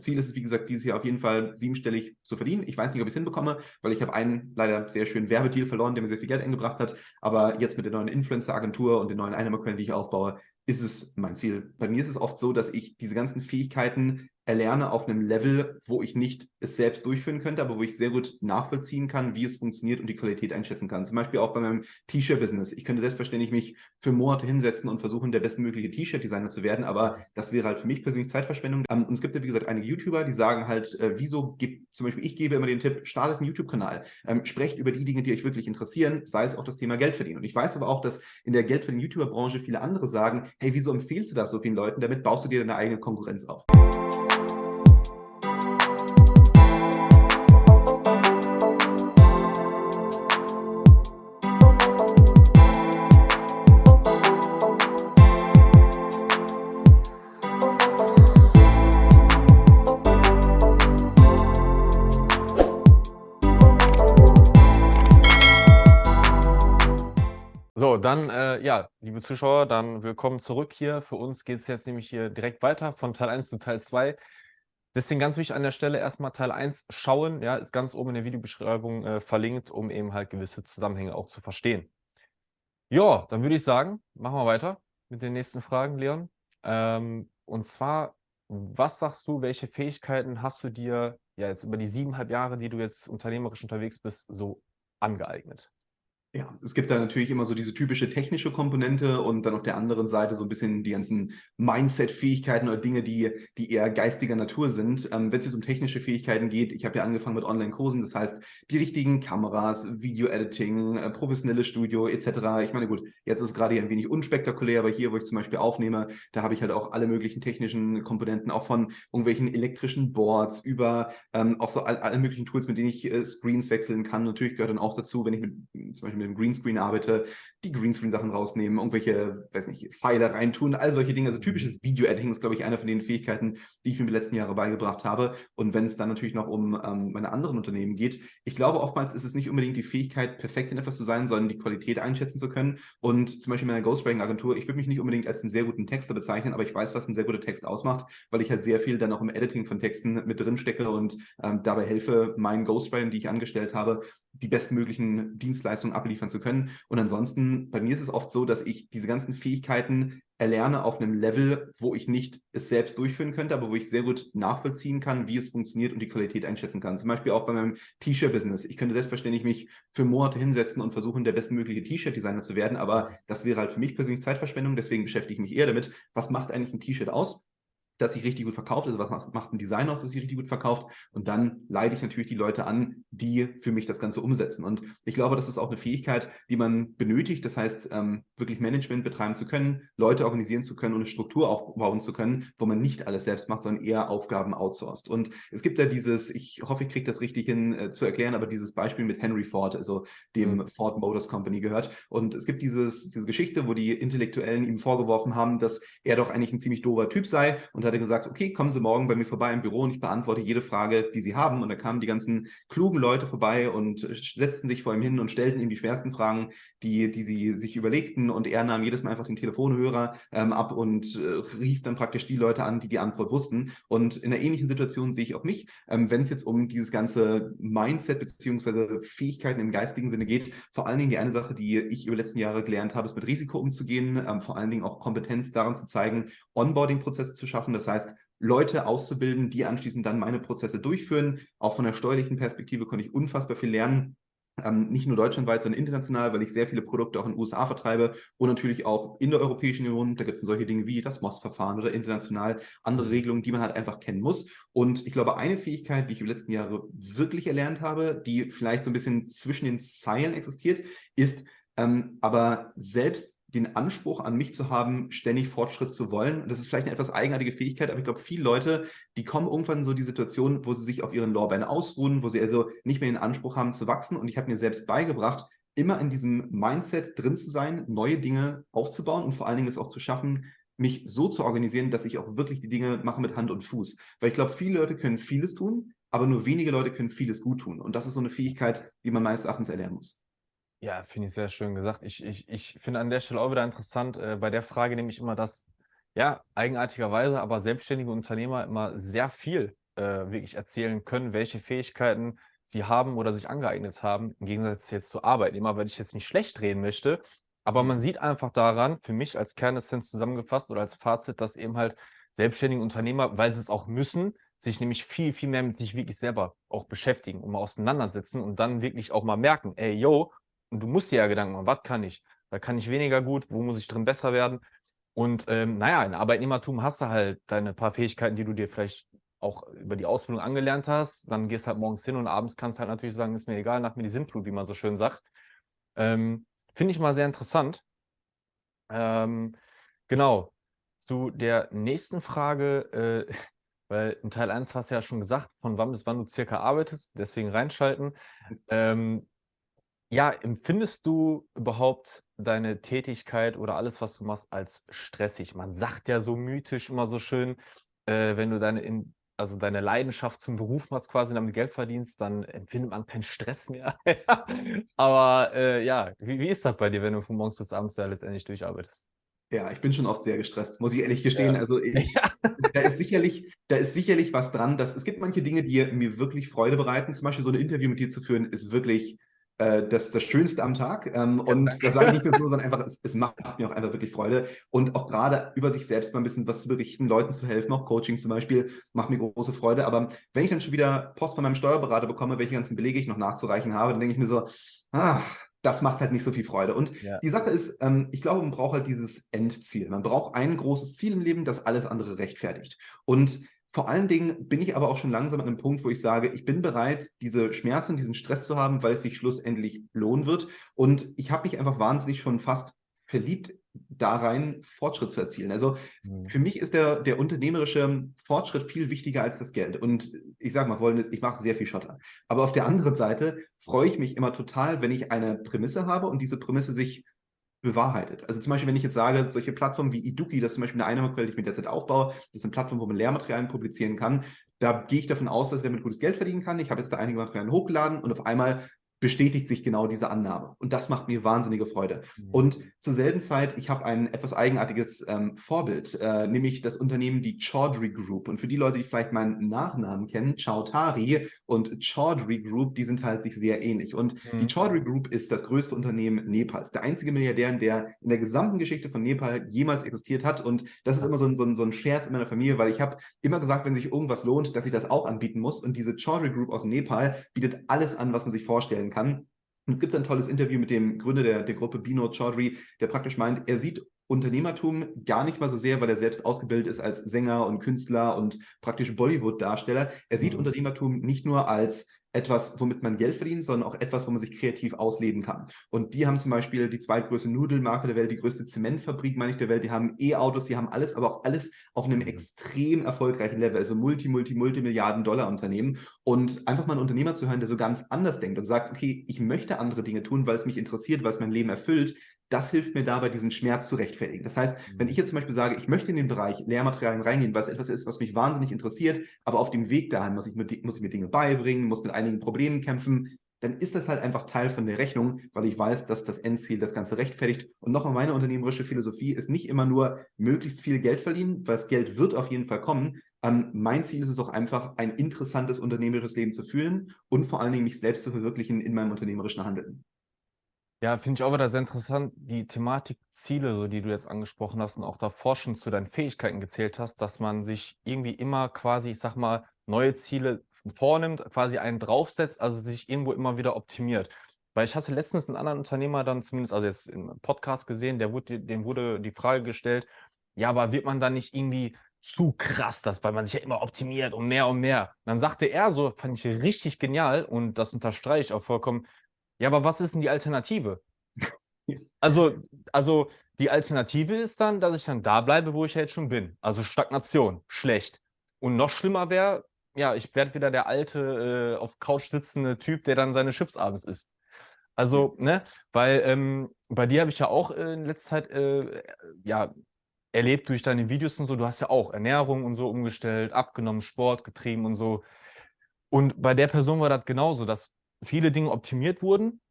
Ziel ist es, wie gesagt, dieses Jahr auf jeden Fall siebenstellig zu verdienen. Ich weiß nicht, ob ich es hinbekomme, weil ich habe einen leider sehr schönen Werbedeal verloren, der mir sehr viel Geld eingebracht hat. Aber jetzt mit der neuen Influencer-Agentur und den neuen Einnahmequellen, die ich aufbaue, ist es mein Ziel. Bei mir ist es oft so, dass ich diese ganzen Fähigkeiten erlerne auf einem Level, wo ich nicht es selbst durchführen könnte, aber wo ich sehr gut nachvollziehen kann, wie es funktioniert und die Qualität einschätzen kann. Zum Beispiel auch bei meinem T-Shirt-Business. Ich könnte selbstverständlich mich für Monate hinsetzen und versuchen, der bestmögliche T-Shirt-Designer zu werden, aber das wäre halt für mich persönlich Zeitverschwendung. Und es gibt ja, wie gesagt, einige YouTuber, die sagen halt, zum Beispiel ich gebe immer den Tipp, startet einen YouTube-Kanal, sprecht über die Dinge, die euch wirklich interessieren, sei es auch das Thema Geld verdienen. Und ich weiß aber auch, dass in der Geldverdienen-YouTuber-Branche viele andere sagen, hey, wieso empfehlst du das so vielen Leuten? Damit baust du dir deine eigene Konkurrenz auf. So, dann, ja, liebe Zuschauer, dann willkommen zurück hier. Für uns geht es jetzt nämlich hier direkt weiter von Teil 1 zu Teil 2. Deswegen ganz wichtig an der Stelle erstmal Teil 1 schauen, ja, ist ganz oben in der Videobeschreibung verlinkt, um eben halt gewisse Zusammenhänge auch zu verstehen. Ja, dann würde ich sagen, machen wir weiter mit den nächsten Fragen, Leon. Und zwar, was sagst du, welche Fähigkeiten hast du dir ja jetzt über die 7,5 Jahre, die du jetzt unternehmerisch unterwegs bist, so angeeignet? Ja, es gibt da natürlich immer so diese typische technische Komponente und dann auf der anderen Seite so ein bisschen die ganzen Mindset-Fähigkeiten oder Dinge, die eher geistiger Natur sind. Wenn es jetzt um technische Fähigkeiten geht, ich habe ja angefangen mit Online-Kursen, das heißt die richtigen Kameras, Video-Editing, professionelles Studio etc. Ich meine, gut, jetzt ist es gerade hier ein wenig unspektakulär, aber hier, wo ich zum Beispiel aufnehme, da habe ich halt auch alle möglichen technischen Komponenten, auch von irgendwelchen elektrischen Boards über auch so alle möglichen Tools, mit denen ich Screens wechseln kann. Natürlich gehört dann auch dazu, wenn ich zum Beispiel mit dem Greenscreen arbeite, die Greenscreen-Sachen rausnehmen, irgendwelche, weiß nicht, Pfeile reintun, all solche Dinge. Also typisches Video-Editing ist, glaube ich, eine von den Fähigkeiten, die ich mir die letzten Jahre beigebracht habe. Und wenn es dann natürlich noch um meine anderen Unternehmen geht, ich glaube, oftmals ist es nicht unbedingt die Fähigkeit, perfekt in etwas zu sein, sondern die Qualität einschätzen zu können. Und zum Beispiel in meiner Ghostwriting-Agentur, ich würde mich nicht unbedingt als einen sehr guten Texter bezeichnen, aber ich weiß, was ein sehr guter Text ausmacht, weil ich halt sehr viel dann auch im Editing von Texten mit drin stecke und dabei helfe, meinen Ghostwritern, die ich angestellt habe, die bestmöglichen Dienstleistungen abliefern zu können. Und ansonsten, bei mir ist es oft so, dass ich diese ganzen Fähigkeiten erlerne auf einem Level, wo ich nicht es selbst durchführen könnte, aber wo ich sehr gut nachvollziehen kann, wie es funktioniert und die Qualität einschätzen kann. Zum Beispiel auch bei meinem T-Shirt-Business. Ich könnte selbstverständlich mich für Monate hinsetzen und versuchen, der bestmögliche T-Shirt-Designer zu werden, aber das wäre halt für mich persönlich Zeitverschwendung. Deswegen beschäftige ich mich eher damit, was macht eigentlich ein T-Shirt aus, das sich richtig gut verkauft, also was macht ein Design aus, das sich richtig gut verkauft, und dann leite ich natürlich die Leute an, die für mich das Ganze umsetzen. Und ich glaube, das ist auch eine Fähigkeit, die man benötigt, das heißt, wirklich Management betreiben zu können, Leute organisieren zu können und eine Struktur aufbauen zu können, wo man nicht alles selbst macht, sondern eher Aufgaben outsourced. Und es gibt ja dieses, ich hoffe, ich kriege das richtig hin zu erklären, aber dieses Beispiel mit Henry Ford, also dem Ford Motors Company gehört. Und es gibt diese Geschichte, wo die Intellektuellen ihm vorgeworfen haben, dass er doch eigentlich ein ziemlich doofer Typ sei, und hat er gesagt, okay, kommen Sie morgen bei mir vorbei im Büro und ich beantworte jede Frage, die Sie haben. Und da kamen die ganzen klugen Leute vorbei und setzten sich vor ihm hin und stellten ihm die schwersten Fragen, die sie sich überlegten. Und er nahm jedes Mal einfach den Telefonhörer ab und rief dann praktisch die Leute an, die die Antwort wussten. Und in einer ähnlichen Situation sehe ich auch mich, wenn es jetzt um dieses ganze Mindset bzw. Fähigkeiten im geistigen Sinne geht. Vor allen Dingen die eine Sache, die ich über die letzten Jahre gelernt habe, ist mit Risiko umzugehen, vor allen Dingen auch Kompetenz daran zu zeigen, Onboarding-Prozesse zu schaffen. Das heißt, Leute auszubilden, die anschließend dann meine Prozesse durchführen. Auch von der steuerlichen Perspektive konnte ich unfassbar viel lernen. Nicht nur deutschlandweit, sondern international, weil ich sehr viele Produkte auch in den USA vertreibe und natürlich auch in der Europäischen Union. Da gibt es solche Dinge wie das MOS-Verfahren oder international andere Regelungen, die man halt einfach kennen muss. Und ich glaube, eine Fähigkeit, die ich über die letzten Jahre wirklich erlernt habe, die vielleicht so ein bisschen zwischen den Zeilen existiert, ist aber selbst den Anspruch an mich zu haben, ständig Fortschritt zu wollen. Das ist vielleicht eine etwas eigenartige Fähigkeit, aber ich glaube, viele Leute, die kommen irgendwann in so die Situation, wo sie sich auf ihren Lorbeeren ausruhen, wo sie also nicht mehr den Anspruch haben zu wachsen. Und ich habe mir selbst beigebracht, immer in diesem Mindset drin zu sein, neue Dinge aufzubauen und vor allen Dingen es auch zu schaffen, mich so zu organisieren, dass ich auch wirklich die Dinge mache mit Hand und Fuß. Weil ich glaube, viele Leute können vieles tun, aber nur wenige Leute können vieles gut tun. Und das ist so eine Fähigkeit, die man meines Erachtens erlernen muss. Ja, finde ich sehr schön gesagt. Ich finde an der Stelle auch wieder interessant, bei der Frage nämlich immer, dass, ja, eigenartigerweise, aber selbstständige Unternehmer immer sehr viel wirklich erzählen können, welche Fähigkeiten sie haben oder sich angeeignet haben, im Gegensatz jetzt zu Arbeitnehmer, weil ich jetzt nicht schlecht reden möchte. Aber man sieht einfach daran, für mich als Kernessenz zusammengefasst oder als Fazit, dass eben halt selbstständige Unternehmer, weil sie es auch müssen, sich nämlich viel, viel mehr mit sich wirklich selber auch beschäftigen und mal auseinandersetzen und dann wirklich auch mal merken, ey, yo, und du musst dir ja Gedanken machen, was kann ich? Da kann ich weniger gut, wo muss ich drin besser werden? Und naja, in Arbeitnehmertum hast du halt deine paar Fähigkeiten, die du dir vielleicht auch über die Ausbildung angelernt hast. Dann gehst halt morgens hin und abends kannst halt natürlich sagen, ist mir egal, nach mir die Sintflut, wie man so schön sagt. Finde ich mal sehr interessant. Ähm, genau. Zu der nächsten Frage, weil in Teil 1 hast du ja schon gesagt, von wann bis wann du circa arbeitest, deswegen reinschalten. Ähm, ja, empfindest du überhaupt deine Tätigkeit oder alles, was du machst, als stressig? Man sagt ja so mythisch immer so schön, wenn du also deine Leidenschaft zum Beruf machst, quasi damit Geld verdienst, dann empfindet man keinen Stress mehr. Aber ja, wie ist das bei dir, wenn du von morgens bis abends da letztendlich durcharbeitest? Ja, ich bin schon oft sehr gestresst, muss ich ehrlich gestehen. Ja. Also Ja. da ist sicherlich was dran, dass es gibt manche Dinge, die mir wirklich Freude bereiten. Zum Beispiel so ein Interview mit dir zu führen, ist wirklich das Schönste am Tag. Ja, Und das danke. sage ich nicht nur so, sondern einfach, es macht mir auch einfach wirklich Freude. Und auch gerade über sich selbst mal ein bisschen was zu berichten, Leuten zu helfen, auch Coaching zum Beispiel, macht mir große Freude. Aber wenn ich dann schon wieder Post von meinem Steuerberater bekomme, welche ganzen Belege ich noch nachzureichen habe, dann denke ich mir so, das macht halt nicht so viel Freude. Und Ja. die Sache ist, ich glaube, man braucht halt dieses Endziel. Man braucht ein großes Ziel im Leben, das alles andere rechtfertigt. Und vor allen Dingen bin ich aber auch schon langsam an einem Punkt, wo ich sage, ich bin bereit, diese Schmerzen und diesen Stress zu haben, weil es sich schlussendlich lohnen wird. Und ich habe mich einfach wahnsinnig schon fast verliebt da rein, Fortschritt zu erzielen. Also Mhm. für mich ist der unternehmerische Fortschritt viel wichtiger als das Geld. Und ich sage mal Folgendes, ich mache sehr viel Schotter. Aber auf der anderen Seite freue ich mich immer total, wenn ich eine Prämisse habe und diese Prämisse sich bewahrheitet. Also zum Beispiel, wenn ich jetzt sage, solche Plattformen wie Eduki, das ist zum Beispiel eine Einnahmequelle, die ich mit derzeit aufbaue, das ist eine Plattform, wo man Lehrmaterialien publizieren kann. Da gehe ich davon aus, dass ich damit gutes Geld verdienen kann. Ich habe jetzt da einige Materialien hochgeladen und auf einmal bestätigt sich genau diese Annahme. Und das macht mir wahnsinnige Freude. Mhm. Und zur selben Zeit, ich habe ein etwas eigenartiges Vorbild, nämlich das Unternehmen, die Chaudhry Group. Und für die Leute, die vielleicht meinen Nachnamen kennen, Chaudhary und Chaudhry Group, die sind halt sich sehr ähnlich. Und die Mhm. Chaudhry Group ist das größte Unternehmen Nepals. Der einzige Milliardär, der in der gesamten Geschichte von Nepal jemals existiert hat. Und das ist immer so ein Scherz in meiner Familie, weil ich habe immer gesagt, wenn sich irgendwas lohnt, dass ich das auch anbieten muss. Und diese Chaudhry Group aus Nepal bietet alles an, was man sich vorstellen kann. Und es gibt ein tolles Interview mit dem Gründer der Gruppe, Binod Chaudhry, der praktisch meint, er sieht Unternehmertum gar nicht mal so sehr, weil er selbst ausgebildet ist als Sänger und Künstler und praktisch Bollywood-Darsteller. Er sieht Mhm. Unternehmertum nicht nur als etwas, womit man Geld verdient, sondern auch etwas, wo man sich kreativ ausleben kann. Und die haben zum Beispiel die zweitgrößte Nudelmarke der Welt, die größte Zementfabrik, meine ich, der Welt, die haben E-Autos, die haben alles, aber auch alles auf einem Mhm. extrem erfolgreichen Level, also Multimilliarden-Dollar-Unternehmen. Und einfach mal einen Unternehmer zu hören, der so ganz anders denkt und sagt, okay, ich möchte andere Dinge tun, weil es mich interessiert, weil es mein Leben erfüllt, das hilft mir dabei, diesen Schmerz zu rechtfertigen. Das heißt, wenn ich Mhm. jetzt zum Beispiel sage, ich möchte in den Bereich Lehrmaterialien reingehen, weil es etwas ist, was mich wahnsinnig interessiert, aber auf dem Weg dahin muss ich mir Dinge beibringen, muss mit einigen Problemen kämpfen, dann ist das halt einfach Teil von der Rechnung, weil ich weiß, dass das Endziel das Ganze rechtfertigt. Und nochmal, meine unternehmerische Philosophie ist nicht immer nur möglichst viel Geld verdienen, weil das Geld wird auf jeden Fall kommen. Mein Ziel ist es auch einfach, ein interessantes unternehmerisches Leben zu führen und vor allen Dingen mich selbst zu verwirklichen in meinem unternehmerischen Handeln. Ja, finde ich auch wieder sehr interessant, die Thematik Ziele, so die du jetzt angesprochen hast und auch davor schon zu deinen Fähigkeiten gezählt hast, dass man sich irgendwie immer quasi, ich sag mal, neue Ziele vornimmt, quasi einen draufsetzt, also sich irgendwo immer wieder optimiert. Weil ich hatte letztens einen anderen Unternehmer dann zumindest, also jetzt im Podcast gesehen, dem wurde die Frage gestellt, ja, aber wird man dann nicht irgendwie zu krass, weil man sich ja immer optimiert und mehr und mehr. Und dann sagte er so, fand ich richtig genial und das unterstreiche ich auch vollkommen, ja, aber was ist denn die Alternative? Also also, die Alternative ist dann, dass ich dann da bleibe, wo ich ja jetzt schon bin. Also, Stagnation, schlecht. Und noch schlimmer wäre, ja, ich werde wieder der alte, auf Couch sitzende Typ, der dann seine Chips abends isst. Also, ne, weil, bei dir habe ich ja auch, in letzter Zeit, ja, erlebt durch deine Videos und so, du hast ja auch Ernährung und so umgestellt, abgenommen, Sport getrieben und so. Und bei der Person war das genauso, dass viele Dinge optimiert wurden,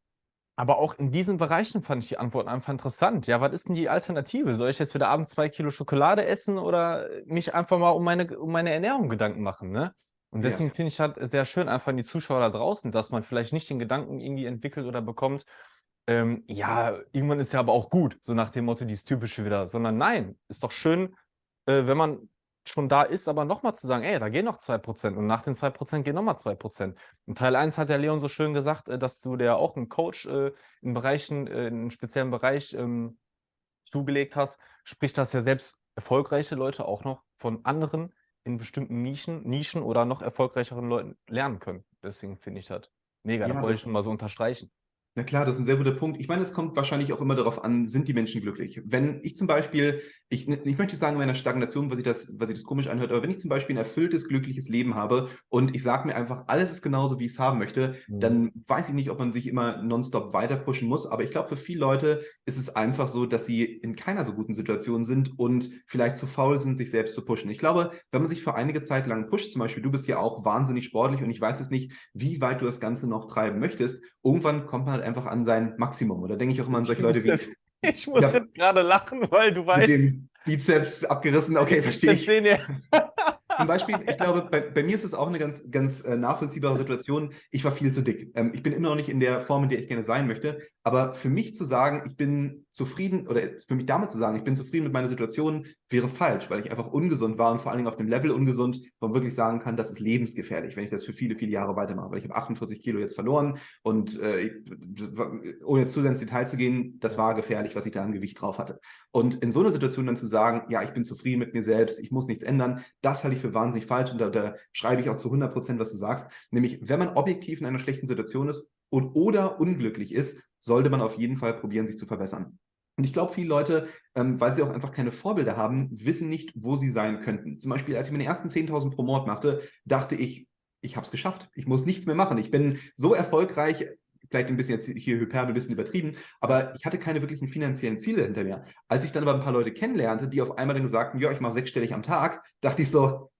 aber auch in diesen Bereichen fand ich die Antworten einfach interessant. Ja, was ist denn die Alternative? Soll ich jetzt wieder abends 2 Kilo Schokolade essen oder mich einfach mal um meine Ernährung Gedanken machen, ne? Und Ja, deswegen finde ich halt sehr schön einfach an die Zuschauer da draußen, dass man vielleicht nicht den Gedanken irgendwie entwickelt oder bekommt, ja, irgendwann ist ja aber auch gut, so nach dem Motto, dieses Typische wieder, sondern nein, ist doch schön, wenn man schon da ist, aber nochmal zu sagen, ey, da gehen noch 2% und nach den 2% gehen nochmal 2%. In Teil 1 hat der Leon so schön gesagt, dass du der auch einen Coach in Bereichen, in einem speziellen Bereich zugelegt hast, sprich, dass ja selbst erfolgreiche Leute auch noch von anderen in bestimmten Nischen oder noch erfolgreicheren Leuten lernen können. Deswegen finde ich das mega, das ja, wollte ich schon das mal so unterstreichen. Na klar, das ist ein sehr guter Punkt. Ich meine, es kommt wahrscheinlich auch immer darauf an, sind die Menschen glücklich? Wenn ich zum Beispiel, ich möchte nicht sagen, in einer Stagnation, was sich das komisch anhört, aber wenn ich zum Beispiel ein erfülltes, glückliches Leben habe und ich sage mir einfach, alles ist genauso, wie ich es haben möchte, Mhm. dann weiß ich nicht, ob man sich immer nonstop weiter pushen muss. Aber ich glaube, für viele Leute ist es einfach so, dass sie in keiner so guten Situation sind und vielleicht zu faul sind, sich selbst zu pushen. Ich glaube, wenn man sich für einige Zeit lang pusht, zum Beispiel du bist ja auch wahnsinnig sportlich und ich weiß es nicht, wie weit du das Ganze noch treiben möchtest, irgendwann kommt man halt einfach an sein Maximum. Oder denke ich auch immer an Ich solche Leute muss wie, jetzt, ich muss ja, jetzt gerade lachen, weil du mit weißt, dem Bizeps abgerissen, okay, verstehe jetzt ich. sehen wir. Zum Beispiel, ich glaube, bei mir ist es auch eine ganz nachvollziehbare Situation. Ich war viel zu dick. Ich bin immer noch nicht in der Form, in der ich gerne sein möchte. Aber für mich zu sagen, ich bin zufrieden, oder für mich damit zu sagen, ich bin zufrieden mit meiner Situation, wäre falsch, weil ich einfach ungesund war und vor allen Dingen auf dem Level ungesund, wo man wirklich sagen kann, das ist lebensgefährlich, wenn ich das für viele, viele Jahre weitermache. Weil ich habe 48 Kilo jetzt verloren und ohne jetzt zu sehr ins Detail zu gehen, das Ja. war gefährlich, was ich da an Gewicht drauf hatte. Und in so einer Situation dann zu sagen, ja, ich bin zufrieden mit mir selbst, ich muss nichts ändern, das halte ich für wahnsinnig falsch und da schreibe ich auch zu 100%, was du sagst. Nämlich, wenn man objektiv in einer schlechten Situation ist oder unglücklich ist, sollte man auf jeden Fall probieren, sich zu verbessern. Und ich glaube, viele Leute, weil sie auch einfach keine Vorbilder haben, wissen nicht, wo sie sein könnten. Zum Beispiel, als ich meine ersten 10.000 pro Monat machte, dachte ich habe es geschafft. Ich muss nichts mehr machen. Ich bin so erfolgreich, vielleicht ein bisschen jetzt hier Hyperbel, ein bisschen übertrieben, aber ich hatte keine wirklichen finanziellen Ziele hinter mir. Als ich dann aber ein paar Leute kennenlernte, die auf einmal dann sagten, ja, ich mache sechsstellig am Tag, dachte ich so,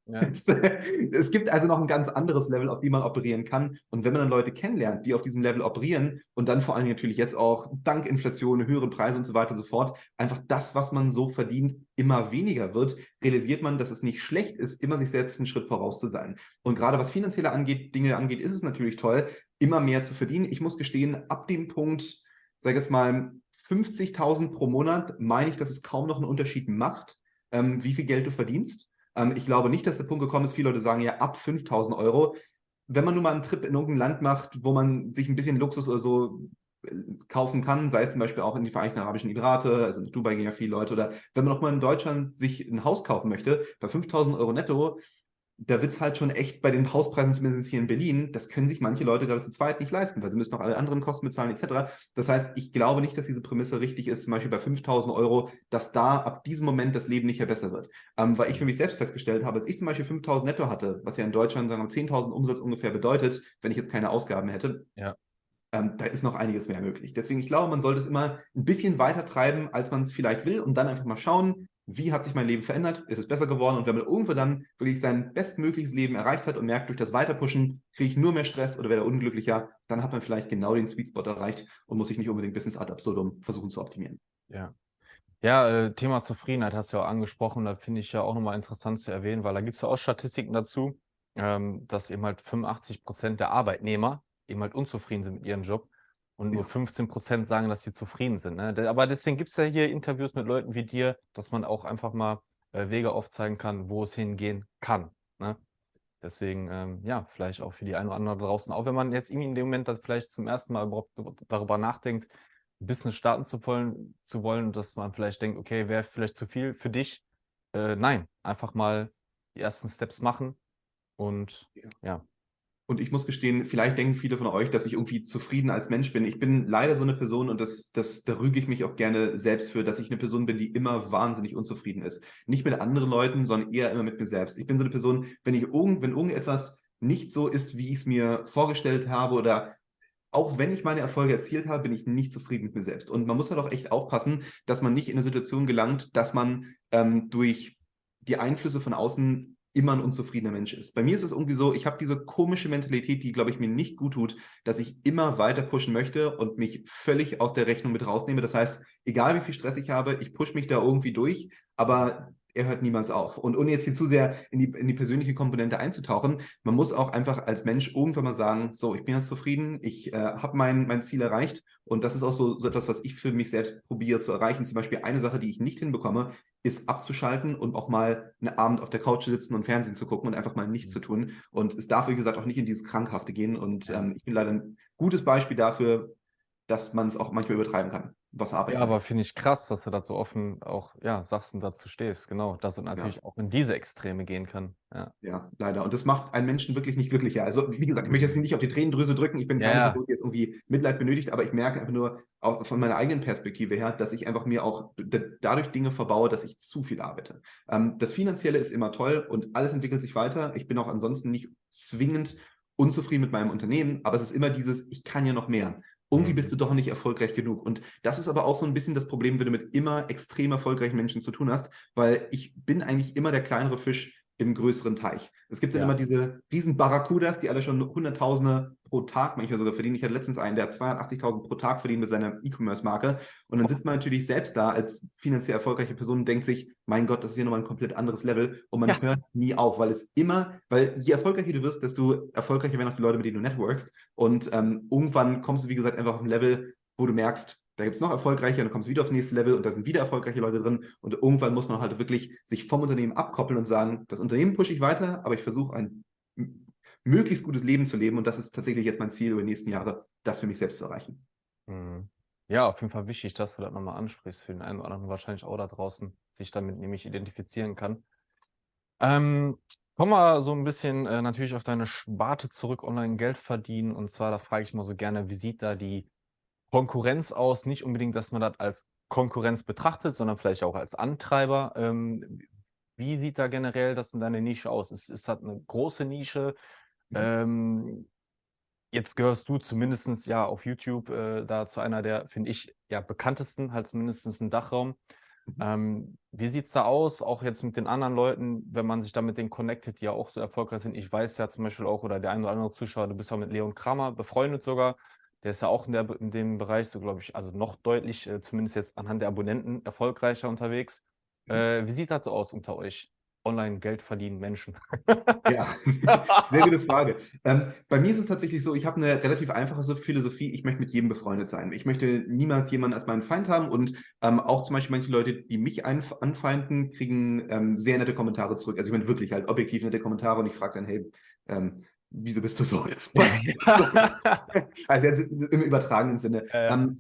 Ja. es gibt also noch ein ganz anderes Level, auf dem man operieren kann. Und wenn man dann Leute kennenlernt, die auf diesem Level operieren und dann vor allem natürlich jetzt auch dank Inflation, höhere Preise und so weiter und so fort, einfach das, was man so verdient, immer weniger wird, realisiert man, dass es nicht schlecht ist, immer sich selbst einen Schritt voraus zu sein. Und gerade was finanzielle Dinge angeht, ist es natürlich toll, immer mehr zu verdienen. Ich muss gestehen, ab dem Punkt, sage ich jetzt mal, 50.000 pro Monat, meine ich, dass es kaum noch einen Unterschied macht, wie viel Geld du verdienst. Ich glaube nicht, dass der Punkt gekommen ist, viele Leute sagen ja ab 5.000 Euro. Wenn man nur mal einen Trip in irgendein Land macht, wo man sich ein bisschen Luxus oder so kaufen kann, sei es zum Beispiel auch in die Vereinigten Arabischen Emirate, also in Dubai gehen ja viele Leute, oder wenn man auch mal in Deutschland sich ein Haus kaufen möchte, bei 5.000 Euro netto, da wird es halt schon echt bei den Hauspreisen, zumindest hier in Berlin, das können sich manche Leute gerade zu zweit nicht leisten, weil sie müssen noch alle anderen Kosten bezahlen, etc. Das heißt, ich glaube nicht, dass diese Prämisse richtig ist, zum Beispiel bei 5.000 Euro, dass da ab diesem Moment das Leben nicht mehr besser wird. Weil ich für mich selbst festgestellt habe, als ich zum Beispiel 5.000 netto hatte, was ja in Deutschland sagen wir, 10.000 Umsatz ungefähr bedeutet, wenn ich jetzt keine Ausgaben hätte, Ja. da ist noch einiges mehr möglich. Deswegen, ich glaube, man sollte es immer ein bisschen weiter treiben, als man es vielleicht will und dann einfach mal schauen, wie hat sich mein Leben verändert, ist es besser geworden und wenn man irgendwo dann wirklich sein bestmögliches Leben erreicht hat und merkt, durch das Weiterpushen kriege ich nur mehr Stress oder werde unglücklicher, dann hat man vielleicht genau den Sweet Spot erreicht und muss sich nicht unbedingt Business ad absurdum versuchen zu optimieren. Ja. Ja, Thema Zufriedenheit hast du ja auch angesprochen. Da finde ich ja auch nochmal interessant zu erwähnen, weil da gibt es ja auch Statistiken dazu, dass eben halt 85% der Arbeitnehmer eben halt unzufrieden sind mit ihrem Job und nur Ja. 15% sagen, dass sie zufrieden sind. Ne? Aber deswegen gibt es ja hier Interviews mit Leuten wie dir, dass man auch einfach mal Wege aufzeigen kann, wo es hingehen kann. Ne? Deswegen, ja, vielleicht auch für die einen oder anderen da draußen, auch wenn man jetzt irgendwie in dem Moment das vielleicht zum ersten Mal überhaupt darüber nachdenkt, ein Business starten zu wollen, dass man vielleicht denkt, okay, wäre vielleicht zu viel für dich. Nein, einfach mal die ersten Steps machen und ja. Und ich muss gestehen, vielleicht denken viele von euch, dass ich irgendwie zufrieden als Mensch bin. Ich bin leider so eine Person und da rüge ich mich auch gerne selbst für, dass ich eine Person bin, die immer wahnsinnig unzufrieden ist. Nicht mit anderen Leuten, sondern eher immer mit mir selbst. Ich bin so eine Person, wenn irgendetwas nicht so ist, wie ich es mir vorgestellt habe oder auch wenn ich meine Erfolge erzielt habe, bin ich nicht zufrieden mit mir selbst. Und man muss halt auch echt aufpassen, dass man nicht in eine Situation gelangt, dass man durch die Einflüsse von außen immer ein unzufriedener Mensch ist. Bei mir ist es irgendwie so, ich habe diese komische Mentalität, die, glaube ich, mir nicht gut tut, dass ich immer weiter pushen möchte und mich völlig aus der Rechnung mit rausnehme. Das heißt, egal wie viel Stress ich habe, ich pushe mich da irgendwie durch, aber er hört niemals auf. Und ohne jetzt hier zu sehr in die persönliche Komponente einzutauchen, man muss auch einfach als Mensch irgendwann mal sagen, so, ich bin jetzt zufrieden, ich habe mein Ziel erreicht und das ist auch so etwas, was ich für mich selbst probiere zu erreichen. Zum Beispiel eine Sache, die ich nicht hinbekomme, ist abzuschalten und auch mal einen Abend auf der Couch zu sitzen und Fernsehen zu gucken und einfach mal nichts zu tun. Und es darf, wie gesagt, auch nicht in dieses Krankhafte gehen. Und Ja. ich bin leider ein gutes Beispiel dafür, dass man es auch manchmal übertreiben kann, was Arbeit Ja, angeht. aber finde ich krass, dass du dazu offen auch, ja, sagst und dazu stehst. Genau, dass es Ja. natürlich auch in diese Extreme gehen kann. Ja. Ja, leider. Und das macht einen Menschen wirklich nicht glücklicher. Also, wie gesagt, ich möchte jetzt nicht auf die Tränendrüse drücken. Ich bin Ja, keine ja. Person, die jetzt irgendwie Mitleid benötigt, aber ich merke einfach nur auch von meiner eigenen Perspektive her, dass ich einfach mir auch dadurch Dinge verbaue, dass ich zu viel arbeite. Das Finanzielle ist immer toll und alles entwickelt sich weiter. Ich bin auch ansonsten nicht zwingend unzufrieden mit meinem Unternehmen, aber es ist immer dieses, ich kann ja noch mehr. Irgendwie bist du doch nicht erfolgreich genug. Und das ist aber auch so ein bisschen das Problem, wenn du mit immer extrem erfolgreichen Menschen zu tun hast, weil ich bin eigentlich immer der kleinere Fisch im größeren Teich. Es gibt dann Ja. immer diese riesen Barracudas, die alle schon Hunderttausende pro Tag manchmal sogar verdienen. Ich hatte letztens einen, der hat 280.000 pro Tag verdient mit seiner E-Commerce-Marke. Und dann sitzt man natürlich selbst da als finanziell erfolgreiche Person und denkt sich, mein Gott, das ist hier nochmal ein komplett anderes Level. Und man Ja. hört nie auf, weil je erfolgreicher du wirst, desto erfolgreicher werden auch die Leute, mit denen du networkst. Und irgendwann kommst du, wie gesagt, einfach auf ein Level, wo du merkst, da gibt es noch erfolgreicher und du kommst wieder aufs nächste Level und da sind wieder erfolgreiche Leute drin und irgendwann muss man halt wirklich sich vom Unternehmen abkoppeln und sagen, das Unternehmen pushe ich weiter, aber ich versuche ein möglichst gutes Leben zu leben und das ist tatsächlich jetzt mein Ziel über die nächsten Jahre, das für mich selbst zu erreichen. Mhm. Ja, auf jeden Fall wichtig, dass du das nochmal ansprichst, für den einen oder anderen wahrscheinlich auch da draußen sich damit nämlich identifizieren kann. Kommen wir so ein bisschen natürlich auf deine Sparte zurück, online Geld verdienen. Und zwar, da frage ich mal so gerne, wie sieht da die Konkurrenz aus? Nicht unbedingt, dass man das als Konkurrenz betrachtet, sondern vielleicht auch als Antreiber. Wie sieht da generell das in deiner Nische aus? Ist das eine große Nische? Ähm, Jetzt gehörst du zumindestens ja auf YouTube da zu einer der, finde ich, ja, bekanntesten, halt zumindest im Dachraum. Wie sieht es da aus, auch jetzt mit den anderen Leuten, wenn man sich da mit denen connectet, die ja auch so erfolgreich sind? Ich weiß ja zum Beispiel auch, oder der ein oder andere Zuschauer, du bist ja mit Leon Kramer befreundet sogar. Der ist ja auch in dem Bereich, so glaube ich, also noch deutlich, zumindest jetzt anhand der Abonnenten, erfolgreicher unterwegs. Wie sieht das so aus unter euch? Online Geld verdienen Menschen. Ja, sehr gute Frage. Bei mir ist es tatsächlich so, ich habe eine relativ einfache Philosophie, ich möchte mit jedem befreundet sein. Ich möchte niemals jemanden als meinen Feind haben und auch zum Beispiel manche Leute, die mich anfeinden, kriegen sehr nette Kommentare zurück. Also ich meine wirklich halt objektiv nette Kommentare und ich frage dann, hey, wieso bist du so jetzt? So. Also jetzt im übertragenen Sinne.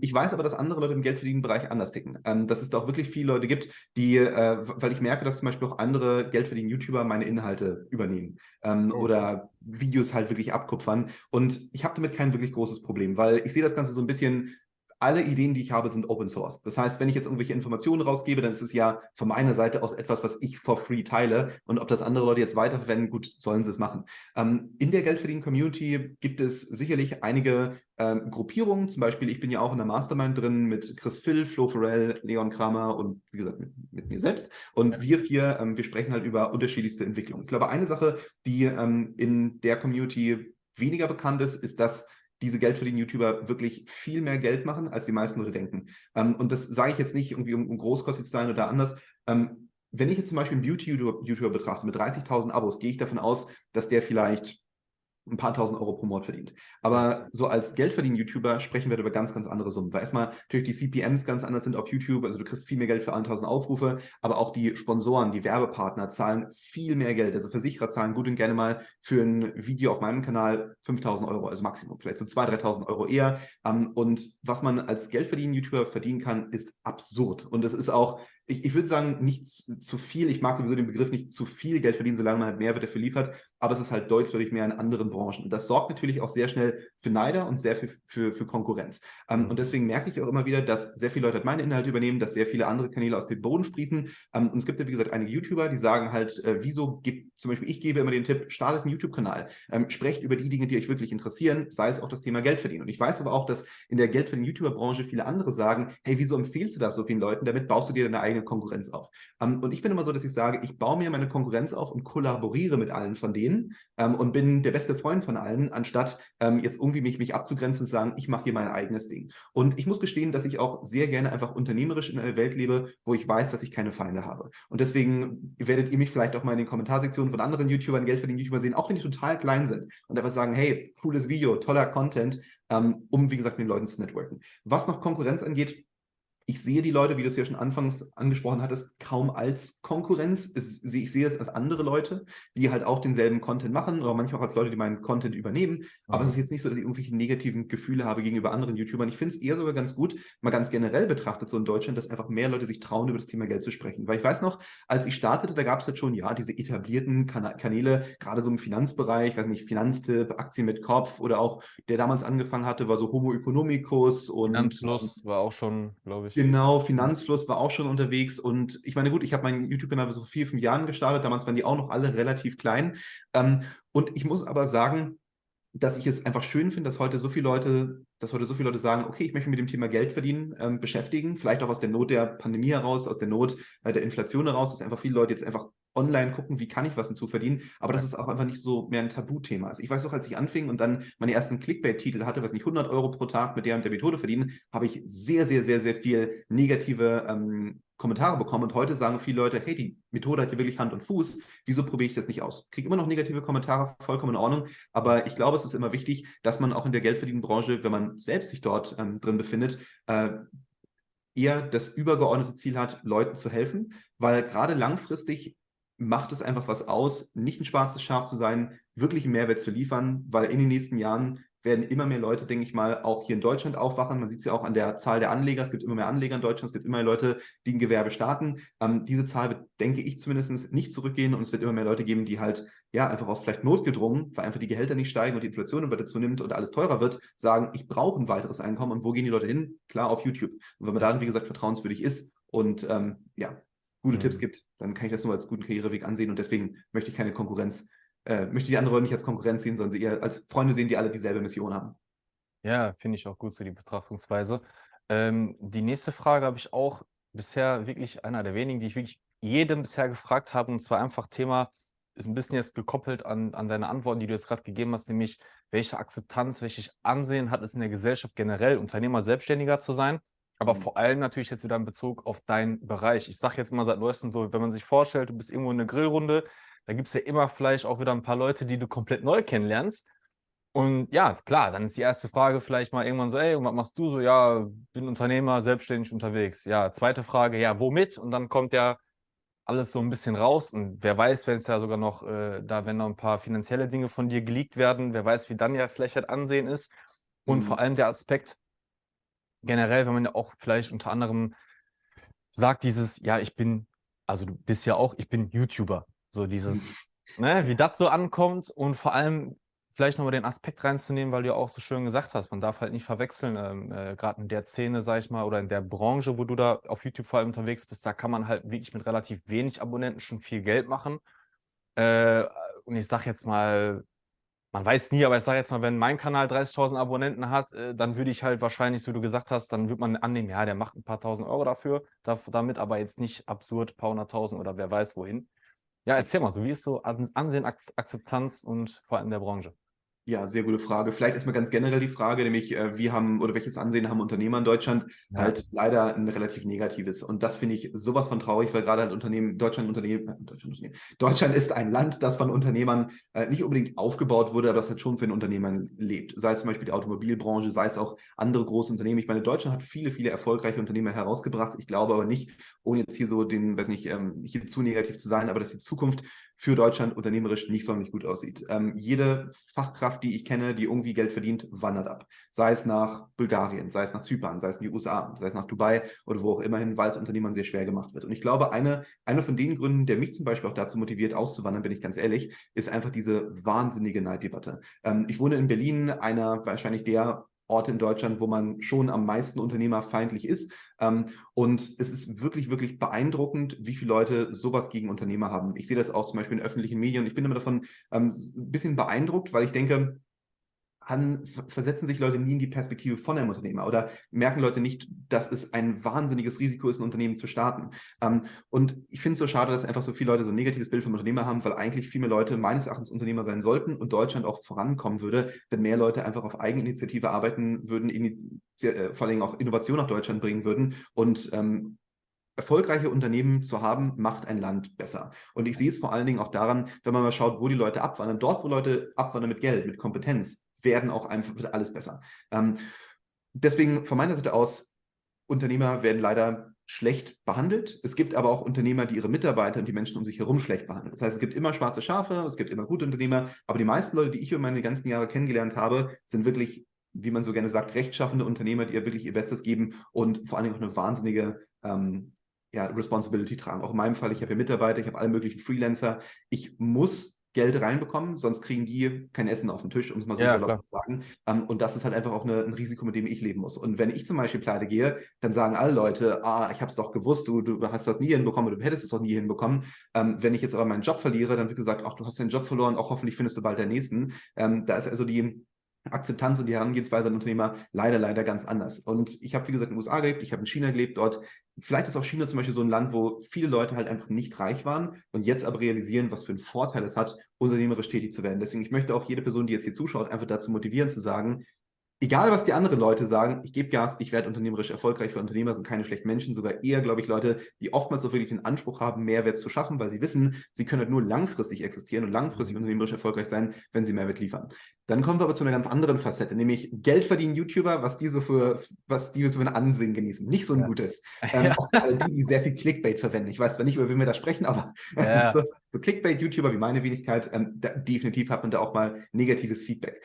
Ich weiß aber, dass andere Leute im Geldverdienen-Bereich anders ticken. Dass es da auch wirklich viele Leute gibt, die, weil ich merke, dass zum Beispiel auch andere Geldverdienen-YouTuber meine Inhalte übernehmen oder Videos halt wirklich abkupfern. Und ich habe damit kein wirklich großes Problem, weil ich sehe das Ganze so ein bisschen, alle Ideen, die ich habe, sind Open Source. Das heißt, wenn ich jetzt irgendwelche Informationen rausgebe, dann ist es ja von meiner Seite aus etwas, was ich for free teile. Und ob das andere Leute jetzt weiterverwenden, gut, sollen sie es machen. In der Geldverdienen-Community gibt es sicherlich einige Gruppierungen. Zum Beispiel, ich bin ja auch in der Mastermind drin mit Chris Phil, Flo Farrell, Leon Kramer und wie gesagt mit mir selbst. Und wir vier, wir sprechen halt über unterschiedlichste Entwicklungen. Ich glaube, eine Sache, die in der Community weniger bekannt ist, ist, dass diese Geldverdienen-YouTuber wirklich viel mehr Geld machen, als die meisten Leute denken. Und das sage ich jetzt nicht irgendwie, um großkotzig zu sein oder anders. Wenn ich jetzt zum Beispiel einen Beauty-YouTuber betrachte mit 30.000 Abos, gehe ich davon aus, dass der vielleicht ein paar tausend Euro pro Monat verdient. Aber so als Geldverdienen-YouTuber sprechen wir über ganz, ganz andere Summen. Weil erstmal natürlich die CPMs ganz anders sind auf YouTube. Also du kriegst viel mehr Geld für 1.000 Aufrufe, aber auch die Sponsoren, die Werbepartner zahlen viel mehr Geld. Also Versicherer zahlen gut und gerne mal für ein Video auf meinem Kanal 5.000 Euro, also Maximum. Vielleicht so 2.000, 3.000 Euro eher. Und was man als Geldverdienen-YouTuber verdienen kann, ist absurd. Und es ist auch, ich würde sagen, nicht zu viel. Ich mag sowieso den Begriff nicht zu viel Geld verdienen, solange man halt Mehrwert dafür liefert. Aber es ist halt deutlich mehr in anderen Branchen. Und das sorgt natürlich auch sehr schnell für Neider und sehr viel für Konkurrenz. Und deswegen merke ich auch immer wieder, dass sehr viele Leute halt meine Inhalte übernehmen, dass sehr viele andere Kanäle aus dem Boden sprießen. Und es gibt ja, wie gesagt, einige YouTuber, die sagen halt, zum Beispiel ich gebe immer den Tipp, startet einen YouTube-Kanal. Sprecht über die Dinge, die euch wirklich interessieren, sei es auch das Thema Geld verdienen. Und ich weiß aber auch, dass in der Geldverdienen-YouTuber-Branche viele andere sagen, hey, wieso empfehlst du das so vielen Leuten? Damit baust du dir deine eigene Konkurrenz auf. Und ich bin immer so, dass ich sage, ich baue mir meine Konkurrenz auf und kollaboriere mit allen von denen und bin der beste Freund von allen, anstatt jetzt irgendwie mich abzugrenzen und zu sagen, ich mache hier mein eigenes Ding. Und ich muss gestehen, dass ich auch sehr gerne einfach unternehmerisch in einer Welt lebe, wo ich weiß, dass ich keine Feinde habe. Und deswegen werdet ihr mich vielleicht auch mal in den Kommentarsektionen von anderen YouTubern, Geld verdienen YouTuber sehen, auch wenn die total klein sind und einfach sagen, hey, cooles Video, toller Content, um, wie gesagt, mit den Leuten zu networken. Was noch Konkurrenz angeht, ich sehe die Leute, wie du es ja schon anfangs angesprochen hattest, kaum als Konkurrenz. Ich sehe es als andere Leute, die halt auch denselben Content machen oder manchmal auch als Leute, die meinen Content übernehmen. Aber es ist jetzt nicht so, dass ich irgendwelche negativen Gefühle habe gegenüber anderen YouTubern. Ich finde es eher sogar ganz gut, mal ganz generell betrachtet, so in Deutschland, dass einfach mehr Leute sich trauen, über das Thema Geld zu sprechen. Weil ich weiß noch, als ich startete, da gab es halt schon, ja, diese etablierten Kanäle, gerade so im Finanzbereich, weiß nicht, Finanztipp, Aktien mit Kopf oder auch, der damals angefangen hatte, war so Homo economicus und Finanzfluss war auch schon, glaube ich. genau, Finanzfluss war auch schon unterwegs und ich meine, gut, ich habe meinen YouTube-Kanal vor so 4, 5 Jahren gestartet, damals waren die auch noch alle relativ klein. Und ich muss aber sagen, dass ich es einfach schön finde, dass heute so viele Leute sagen, okay, ich möchte mich mit dem Thema Geld verdienen, beschäftigen, vielleicht auch aus der Not der Pandemie heraus, aus der Not der Inflation heraus, dass einfach viele Leute jetzt einfach online gucken, wie kann ich was dazu verdienen, aber dass es auch einfach nicht so mehr ein Tabuthema ist. Ich weiß auch, als ich anfing und dann meine ersten Clickbait-Titel hatte, was nicht 100 Euro pro Tag mit der und der Methode verdienen, habe ich sehr, sehr, sehr, sehr viel negative Kommentare bekommen und heute sagen viele Leute, hey, die Methode hat hier wirklich Hand und Fuß, wieso probiere ich das nicht aus? Kriege immer noch negative Kommentare, vollkommen in Ordnung, aber ich glaube, es ist immer wichtig, dass man auch in der Geldverdienen-Branche, wenn man selbst sich dort drin befindet, eher das übergeordnete Ziel hat, Leuten zu helfen, weil gerade langfristig macht es einfach was aus, nicht ein schwarzes Schaf zu sein, wirklich einen Mehrwert zu liefern, weil in den nächsten Jahren werden immer mehr Leute, denke ich mal, auch hier in Deutschland aufwachen. Man sieht es ja auch an der Zahl der Anleger. Es gibt immer mehr Anleger in Deutschland. Es gibt immer mehr Leute, die ein Gewerbe starten. Diese Zahl wird, denke ich zumindest, nicht zurückgehen. Und es wird immer mehr Leute geben, die halt, ja, einfach aus vielleicht notgedrungen, weil einfach die Gehälter nicht steigen und die Inflation weiter zunimmt und alles teurer wird, sagen, ich brauche ein weiteres Einkommen. Und wo gehen die Leute hin? Klar, auf YouTube. Und wenn man dann, wie gesagt, vertrauenswürdig ist und ja, gute Tipps gibt, dann kann ich das nur als guten Karriereweg ansehen. Und deswegen möchte ich keine Konkurrenz möchte die anderen Leute nicht als Konkurrenz sehen, sondern sie eher als Freunde sehen, die alle dieselbe Mission haben. Ja, finde ich auch gut, so die Betrachtungsweise. Die nächste Frage habe ich auch bisher wirklich einer der wenigen, die ich wirklich jedem bisher gefragt habe, und zwar einfach Thema, ein bisschen jetzt gekoppelt an deine Antworten, die du jetzt gerade gegeben hast, nämlich welche Akzeptanz, welches Ansehen hat es in der Gesellschaft generell, Unternehmer, Selbstständiger zu sein, aber vor allem natürlich jetzt wieder in Bezug auf deinen Bereich. Ich sage jetzt mal seit neuestem so, wenn man sich vorstellt, du bist irgendwo in einer Grillrunde, da gibt es ja immer vielleicht auch wieder ein paar Leute, die du komplett neu kennenlernst. Und ja, klar, dann ist die erste Frage vielleicht mal irgendwann so, ey, und was machst du so? Ja, bin Unternehmer, selbstständig unterwegs. Ja, zweite Frage, ja, womit? Und dann kommt ja alles so ein bisschen raus. Und wer weiß, wenn es ja sogar noch, wenn noch ein paar finanzielle Dinge von dir geleakt werden, wer weiß, wie dann ja vielleicht das Ansehen ist. Und vor allem der Aspekt generell, wenn man ja auch vielleicht unter anderem sagt dieses, ja, also du bist ja auch, ich bin YouTuber. So dieses, ne, wie das so ankommt und vor allem vielleicht nochmal den Aspekt reinzunehmen, weil du ja auch so schön gesagt hast, man darf halt nicht verwechseln, gerade in der Szene, sag ich mal, oder in der Branche, wo du da auf YouTube vor allem unterwegs bist, da kann man halt wirklich mit relativ wenig Abonnenten schon viel Geld machen. Äh, und ich sag jetzt mal, man weiß nie, aber ich sage jetzt mal, wenn mein Kanal 30.000 Abonnenten hat, dann würde ich halt wahrscheinlich, so wie du gesagt hast, dann würde man annehmen, ja, der macht ein paar tausend Euro damit, aber jetzt nicht absurd, ein paar hunderttausend oder wer weiß wohin. Ja, erzähl mal, so wie ist so Ansehen, Akzeptanz und vor allem der Branche? Ja, sehr gute Frage. Vielleicht erstmal ganz generell die Frage, nämlich wir haben oder welches Ansehen haben Unternehmer in Deutschland? Ja. Halt leider ein relativ negatives. Und das finde ich sowas von traurig, weil gerade halt Deutschland ist ein Land, das von Unternehmern nicht unbedingt aufgebaut wurde, aber das halt schon für den Unternehmern lebt. Sei es zum Beispiel die Automobilbranche, sei es auch andere große Unternehmen. Ich meine, Deutschland hat viele, viele erfolgreiche Unternehmer herausgebracht. Ich glaube aber nicht, ohne jetzt hier so weiß nicht, hier zu negativ zu sein, aber dass die Zukunft für Deutschland unternehmerisch nicht sonderlich gut aussieht. Jede Fachkraft, die ich kenne, die irgendwie Geld verdient, wandert ab. Sei es nach Bulgarien, sei es nach Zypern, sei es in die USA, sei es nach Dubai oder wo auch immerhin, weil es Unternehmern sehr schwer gemacht wird. Und ich glaube, einer von den Gründen, der mich zum Beispiel auch dazu motiviert, auszuwandern, bin ich ganz ehrlich, ist einfach diese wahnsinnige Neiddebatte. Ich wohne in Berlin, einer wahrscheinlich der Orte in Deutschland, wo man schon am meisten unternehmerfeindlich ist. Und es ist wirklich, wirklich beeindruckend, wie viele Leute sowas gegen Unternehmer haben. Ich sehe das auch zum Beispiel in öffentlichen Medien. Ich bin immer davon ein bisschen beeindruckt, weil ich denke, versetzen sich Leute nie in die Perspektive von einem Unternehmer oder merken Leute nicht, dass es ein wahnsinniges Risiko ist, ein Unternehmen zu starten. Und ich finde es so schade, dass einfach so viele Leute so ein negatives Bild vom Unternehmer haben, weil eigentlich viel mehr Leute meines Erachtens Unternehmer sein sollten und Deutschland auch vorankommen würde, wenn mehr Leute einfach auf Eigeninitiative arbeiten würden, vor allem auch Innovation nach Deutschland bringen würden und erfolgreiche Unternehmen zu haben, macht ein Land besser. Und ich sehe es vor allen Dingen auch daran, wenn man mal schaut, wo die Leute abwandern. Dort, wo Leute abwandern mit Geld, mit Kompetenz, wird alles besser. Deswegen von meiner Seite aus, Unternehmer werden leider schlecht behandelt. Es gibt aber auch Unternehmer, die ihre Mitarbeiter und die Menschen um sich herum schlecht behandeln. Das heißt, es gibt immer schwarze Schafe, es gibt immer gute Unternehmer, aber die meisten Leute, die ich über meine ganzen Jahre kennengelernt habe, sind wirklich, wie man so gerne sagt, rechtschaffende Unternehmer, die ihr wirklich ihr Bestes geben und vor allen Dingen auch eine wahnsinnige Responsibility tragen. Auch in meinem Fall, ich habe hier Mitarbeiter, ich habe alle möglichen Freelancer. Ich muss Geld reinbekommen, sonst kriegen die kein Essen auf den Tisch, um es mal so salopp zu sagen. Und das ist halt einfach auch ein Risiko, mit dem ich leben muss. Und wenn ich zum Beispiel pleite gehe, dann sagen alle Leute, ich habe es doch gewusst, du hast das nie hinbekommen, du hättest es doch nie hinbekommen. Wenn ich jetzt aber meinen Job verliere, dann wird gesagt, du hast deinen Job verloren, auch hoffentlich findest du bald den nächsten. Da ist also die Akzeptanz und die Herangehensweise an Unternehmer leider ganz anders. Und ich habe, wie gesagt, in den USA gelebt, ich habe in China gelebt, dort. Vielleicht ist auch China zum Beispiel so ein Land, wo viele Leute halt einfach nicht reich waren und jetzt aber realisieren, was für einen Vorteil es hat, unternehmerisch tätig zu werden. Deswegen, ich möchte auch jede Person, die jetzt hier zuschaut, einfach dazu motivieren, zu sagen, egal was die anderen Leute sagen, ich gebe Gas, ich werde unternehmerisch erfolgreich, weil Unternehmer sind keine schlechten Menschen, sogar eher, glaube ich, Leute, die oftmals auch wirklich den Anspruch haben, Mehrwert zu schaffen, weil sie wissen, sie können halt nur langfristig existieren und langfristig unternehmerisch erfolgreich sein, wenn sie Mehrwert liefern. Dann kommen wir aber zu einer ganz anderen Facette, nämlich Geld verdienen YouTuber, was die so für ein Ansehen genießen. Nicht so ein gutes. Auch alle die sehr viel Clickbait verwenden. Ich weiß zwar nicht, über wen wir da sprechen, aber so Clickbait-YouTuber wie meine Wenigkeit, definitiv hat man da auch mal negatives Feedback.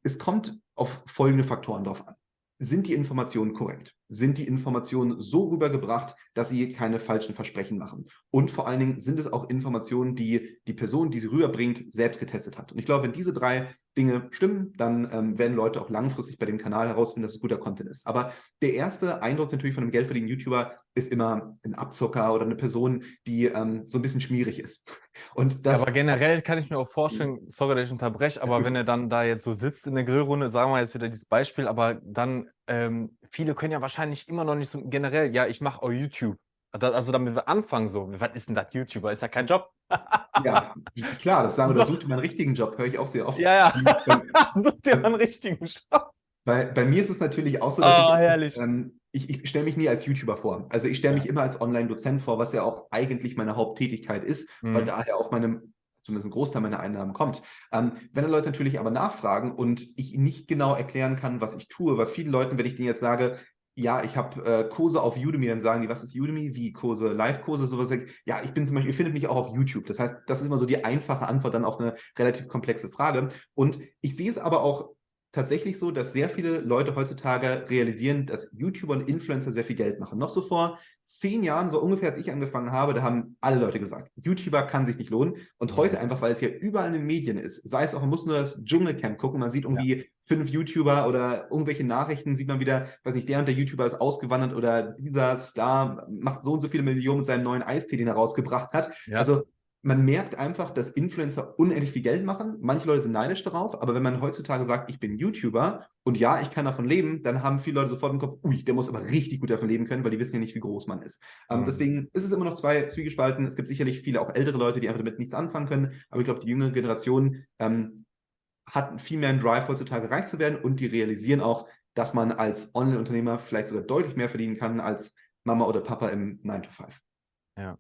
Es kommt auf folgende Faktoren drauf an. Sind die Informationen korrekt? Sind die Informationen so rübergebracht, dass sie keine falschen Versprechen machen? Und vor allen Dingen sind es auch Informationen, die die Person, die sie rüberbringt, selbst getestet hat. Und ich glaube, wenn diese 3 Dinge stimmen, dann werden Leute auch langfristig bei dem Kanal herausfinden, dass es guter Content ist. Aber der erste Eindruck natürlich von einem geldverdienenden YouTuber ist immer ein Abzocker oder eine Person, die so ein bisschen schmierig ist. Und das aber generell kann ich mir auch vorstellen, sorry, dass ich unterbreche, aber wenn er dann da jetzt so sitzt in der Grillrunde, sagen wir jetzt wieder dieses Beispiel, aber dann, viele können ja wahrscheinlich immer noch nicht so generell, ja, ich mache auch YouTube. Also damit wir anfangen so, was ist denn das YouTuber? Ist ja kein Job. Ja, klar, das sagen wir, da sucht man einen richtigen Job, höre ich auch sehr oft. Ja, such dir mal einen richtigen Job. Bei mir ist es natürlich auch so, dass herrlich. ich stelle mich nie als YouTuber vor. Also ich stelle mich immer als Online-Dozent vor, was ja auch eigentlich meine Haupttätigkeit ist, weil daher auch zumindest ein Großteil meiner Einnahmen kommt. Wenn dann Leute natürlich aber nachfragen und ich nicht genau erklären kann, was ich tue, weil vielen Leuten, wenn ich denen jetzt sage, ja, ich habe Kurse auf Udemy, dann sagen die, was ist Udemy? Wie Kurse, Live-Kurse, sowas. Ja, ich bin zum Beispiel, ihr findet mich auch auf YouTube. Das heißt, das ist immer so die einfache Antwort dann auf eine relativ komplexe Frage. Und ich sehe es aber auch tatsächlich so, dass sehr viele Leute heutzutage realisieren, dass YouTuber und Influencer sehr viel Geld machen. Noch so vor 10 Jahren, so ungefähr, als ich angefangen habe, da haben alle Leute gesagt, YouTuber kann sich nicht lohnen. Und heute einfach, weil es ja überall in den Medien ist, sei es auch, man muss nur das Dschungelcamp gucken, man sieht irgendwie 5 YouTuber oder irgendwelche Nachrichten, sieht man wieder, weiß nicht, der und der YouTuber ist ausgewandert oder dieser Star macht so und so viele Millionen mit seinem neuen Eistee, den er rausgebracht hat. Ja. Also man merkt einfach, dass Influencer unendlich viel Geld machen. Manche Leute sind neidisch darauf, aber wenn man heutzutage sagt, ich bin YouTuber und ja, ich kann davon leben, dann haben viele Leute sofort im Kopf, ui, der muss aber richtig gut davon leben können, weil die wissen ja nicht, wie groß man ist. Deswegen ist es immer noch zwiegespalten. Es gibt sicherlich viele auch ältere Leute, die einfach damit nichts anfangen können, aber ich glaube, die jüngere Generation hat viel mehr einen Drive, heutzutage reich zu werden und die realisieren auch, dass man als Online-Unternehmer vielleicht sogar deutlich mehr verdienen kann als Mama oder Papa im 9-to-5. Ja.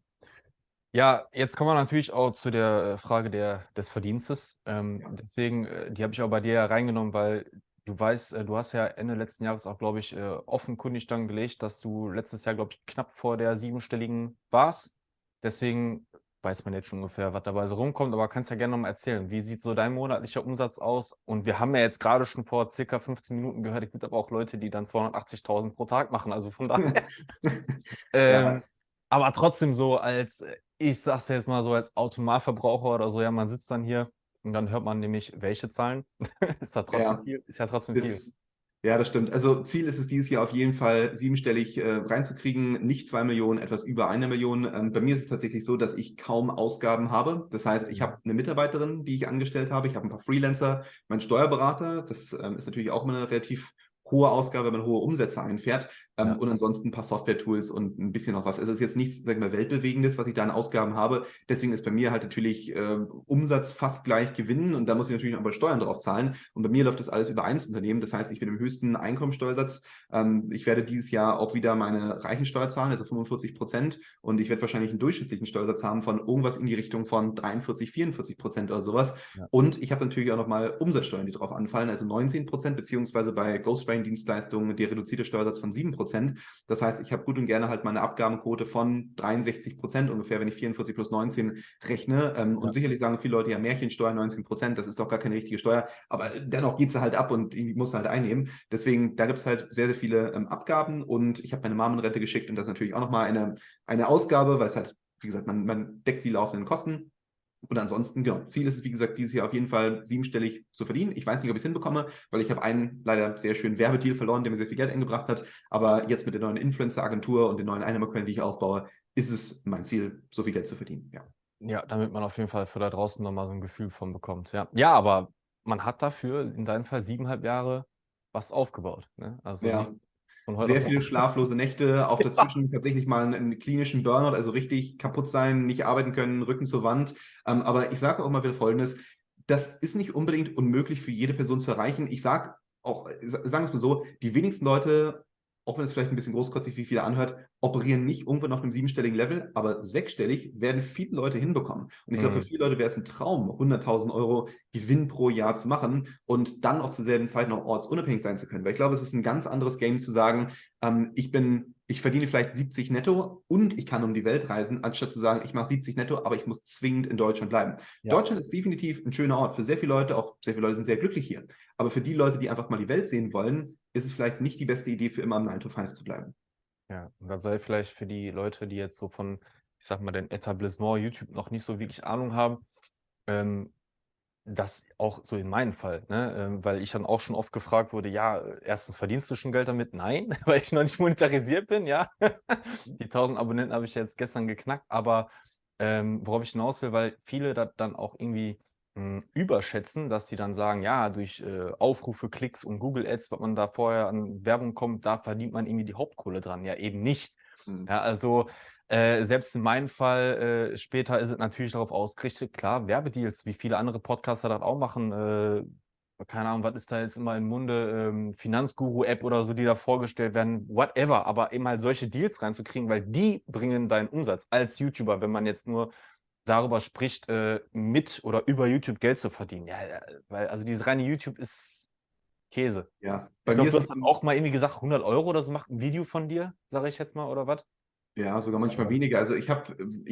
Ja, jetzt kommen wir natürlich auch zu der Frage des Verdienstes. Deswegen, die habe ich auch bei dir reingenommen, weil du weißt, du hast ja Ende letzten Jahres auch, glaube ich, offenkundig dann gelegt, dass du letztes Jahr, glaube ich, knapp vor der 7-stelligen warst. Deswegen weiß man jetzt schon ungefähr, was dabei so rumkommt, aber kannst ja gerne nochmal erzählen, wie sieht so dein monatlicher Umsatz aus? Und wir haben ja jetzt gerade schon vor circa 15 Minuten gehört, es gibt aber auch Leute, die dann 280.000 pro Tag machen, also von daher. Aber trotzdem so als, ich sag's jetzt mal so als Automalverbraucher oder so, ja, man sitzt dann hier und dann hört man nämlich, welche Zahlen. Ist da trotzdem viel? Ist ja trotzdem viel. Ja, das stimmt. Also Ziel ist es dieses Jahr auf jeden Fall siebenstellig reinzukriegen, nicht 2 Millionen, etwas über 1 Million. Bei mir ist es tatsächlich so, dass ich kaum Ausgaben habe. Das heißt, ich habe eine Mitarbeiterin, die ich angestellt habe. Ich habe ein paar Freelancer, meinen Steuerberater. Das ist natürlich auch mal eine relativ hohe Ausgabe, wenn man hohe Umsätze einfährt. Ja. Und ansonsten ein paar Software-Tools und ein bisschen noch was. Also es ist jetzt nichts, sag ich mal, Weltbewegendes, was ich da an Ausgaben habe. Deswegen ist bei mir halt natürlich Umsatz fast gleich Gewinn und da muss ich natürlich noch aber Steuern drauf zahlen. Und bei mir läuft das alles über Einzelunternehmen. Das heißt, ich bin im höchsten Einkommensteuersatz. Ich werde dieses Jahr auch wieder meine Reichensteuer zahlen, also 45%. Und ich werde wahrscheinlich einen durchschnittlichen Steuersatz haben von irgendwas in die Richtung von 43, 44% oder sowas. Ja. Und ich habe natürlich auch nochmal Umsatzsteuern, die drauf anfallen, also 19%, beziehungsweise bei Ghostwriting-Dienstleistungen der reduzierte Steuersatz von 7%. Das heißt, ich habe gut und gerne halt meine Abgabenquote von 63% ungefähr, wenn ich 44 plus 19 rechne. Und sicherlich sagen viele Leute, ja, Märchensteuer 19%, das ist doch gar keine richtige Steuer. Aber dennoch geht sie halt ab und die muss halt einnehmen. Deswegen, da gibt es halt sehr, sehr viele Abgaben und ich habe meine Mom in Rente geschickt und das ist natürlich auch nochmal eine Ausgabe, weil es halt, wie gesagt, man deckt die laufenden Kosten. Und ansonsten, genau, Ziel ist es, wie gesagt, dieses Jahr auf jeden Fall siebenstellig zu verdienen. Ich weiß nicht, ob ich es hinbekomme, weil ich habe einen leider sehr schönen Werbedeal verloren, der mir sehr viel Geld eingebracht hat. Aber jetzt mit der neuen Influencer-Agentur und den neuen Einnahmequellen, die ich aufbaue, ist es mein Ziel, so viel Geld zu verdienen. Ja. Ja, damit man auf jeden Fall für da draußen noch mal so ein Gefühl von bekommt, ja. Ja, aber man hat dafür in deinem Fall 7,5 Jahre was aufgebaut, ne? Also Ja, nicht von heute sehr auf viele morgen. schlaflose Nächte, auch dazwischen tatsächlich mal einen klinischen Burnout, also richtig kaputt sein, nicht arbeiten können, Rücken zur Wand. Aber ich sage auch mal wieder Folgendes, das ist nicht unbedingt unmöglich für jede Person zu erreichen. Ich sage auch, sagen wir es mal so, die wenigsten Leute, auch wenn es vielleicht ein bisschen großkotzig wie viele anhört, operieren nicht irgendwann auf einem siebenstelligen Level, aber sechsstellig werden viele Leute hinbekommen. Und ich glaube, für Mhm. viele Leute wäre es ein Traum, 100.000 Euro Gewinn pro Jahr zu machen und dann auch zur selben Zeit noch ortsunabhängig sein zu können. Weil ich glaube, es ist ein ganz anderes Game zu sagen, ich verdiene vielleicht 70 netto und ich kann um die Welt reisen, anstatt zu sagen, ich mache 70 netto, aber ich muss zwingend in Deutschland bleiben. Ja. Deutschland ist definitiv ein schöner Ort für sehr viele Leute, auch sehr viele Leute sind sehr glücklich hier. Aber für die Leute, die einfach mal die Welt sehen wollen, ist es vielleicht nicht die beste Idee, für immer am 9 to 5 zu bleiben. Ja, und dann sei vielleicht für die Leute, die jetzt so von, ich sag mal, dem Etablissement YouTube noch nicht so wirklich Ahnung haben, ähm, das auch so in meinem Fall, ne? Weil ich dann auch schon oft gefragt wurde, ja, erstens verdienst du schon Geld damit? Nein, weil ich noch nicht monetarisiert bin, ja. Die 1.000 Abonnenten habe ich ja jetzt gestern geknackt, aber worauf ich hinaus will, weil viele das dann auch irgendwie überschätzen, dass die dann sagen, ja, durch Aufrufe, Klicks und Google Ads, was man da vorher an Werbung kommt, da verdient man irgendwie die Hauptkohle dran. Ja, eben nicht. Mhm. Ja, also selbst in meinem Fall, später ist es natürlich darauf ausgerichtet, klar, Werbedeals, wie viele andere Podcaster das auch machen. Keine Ahnung, was ist da jetzt immer im Munde? Finanzguru-App oder so, die da vorgestellt werden, whatever. Aber eben halt solche Deals reinzukriegen, weil die bringen deinen Umsatz als YouTuber, wenn man jetzt nur darüber spricht, mit oder über YouTube Geld zu verdienen. Ja, weil also dieses reine YouTube ist Käse. Ja, Ich bei mir glaube, du ist hast es dann auch mal irgendwie gesagt, 100 Euro oder so macht ein Video von dir, sage ich jetzt mal, oder was? ja, sogar manchmal weniger. Also ich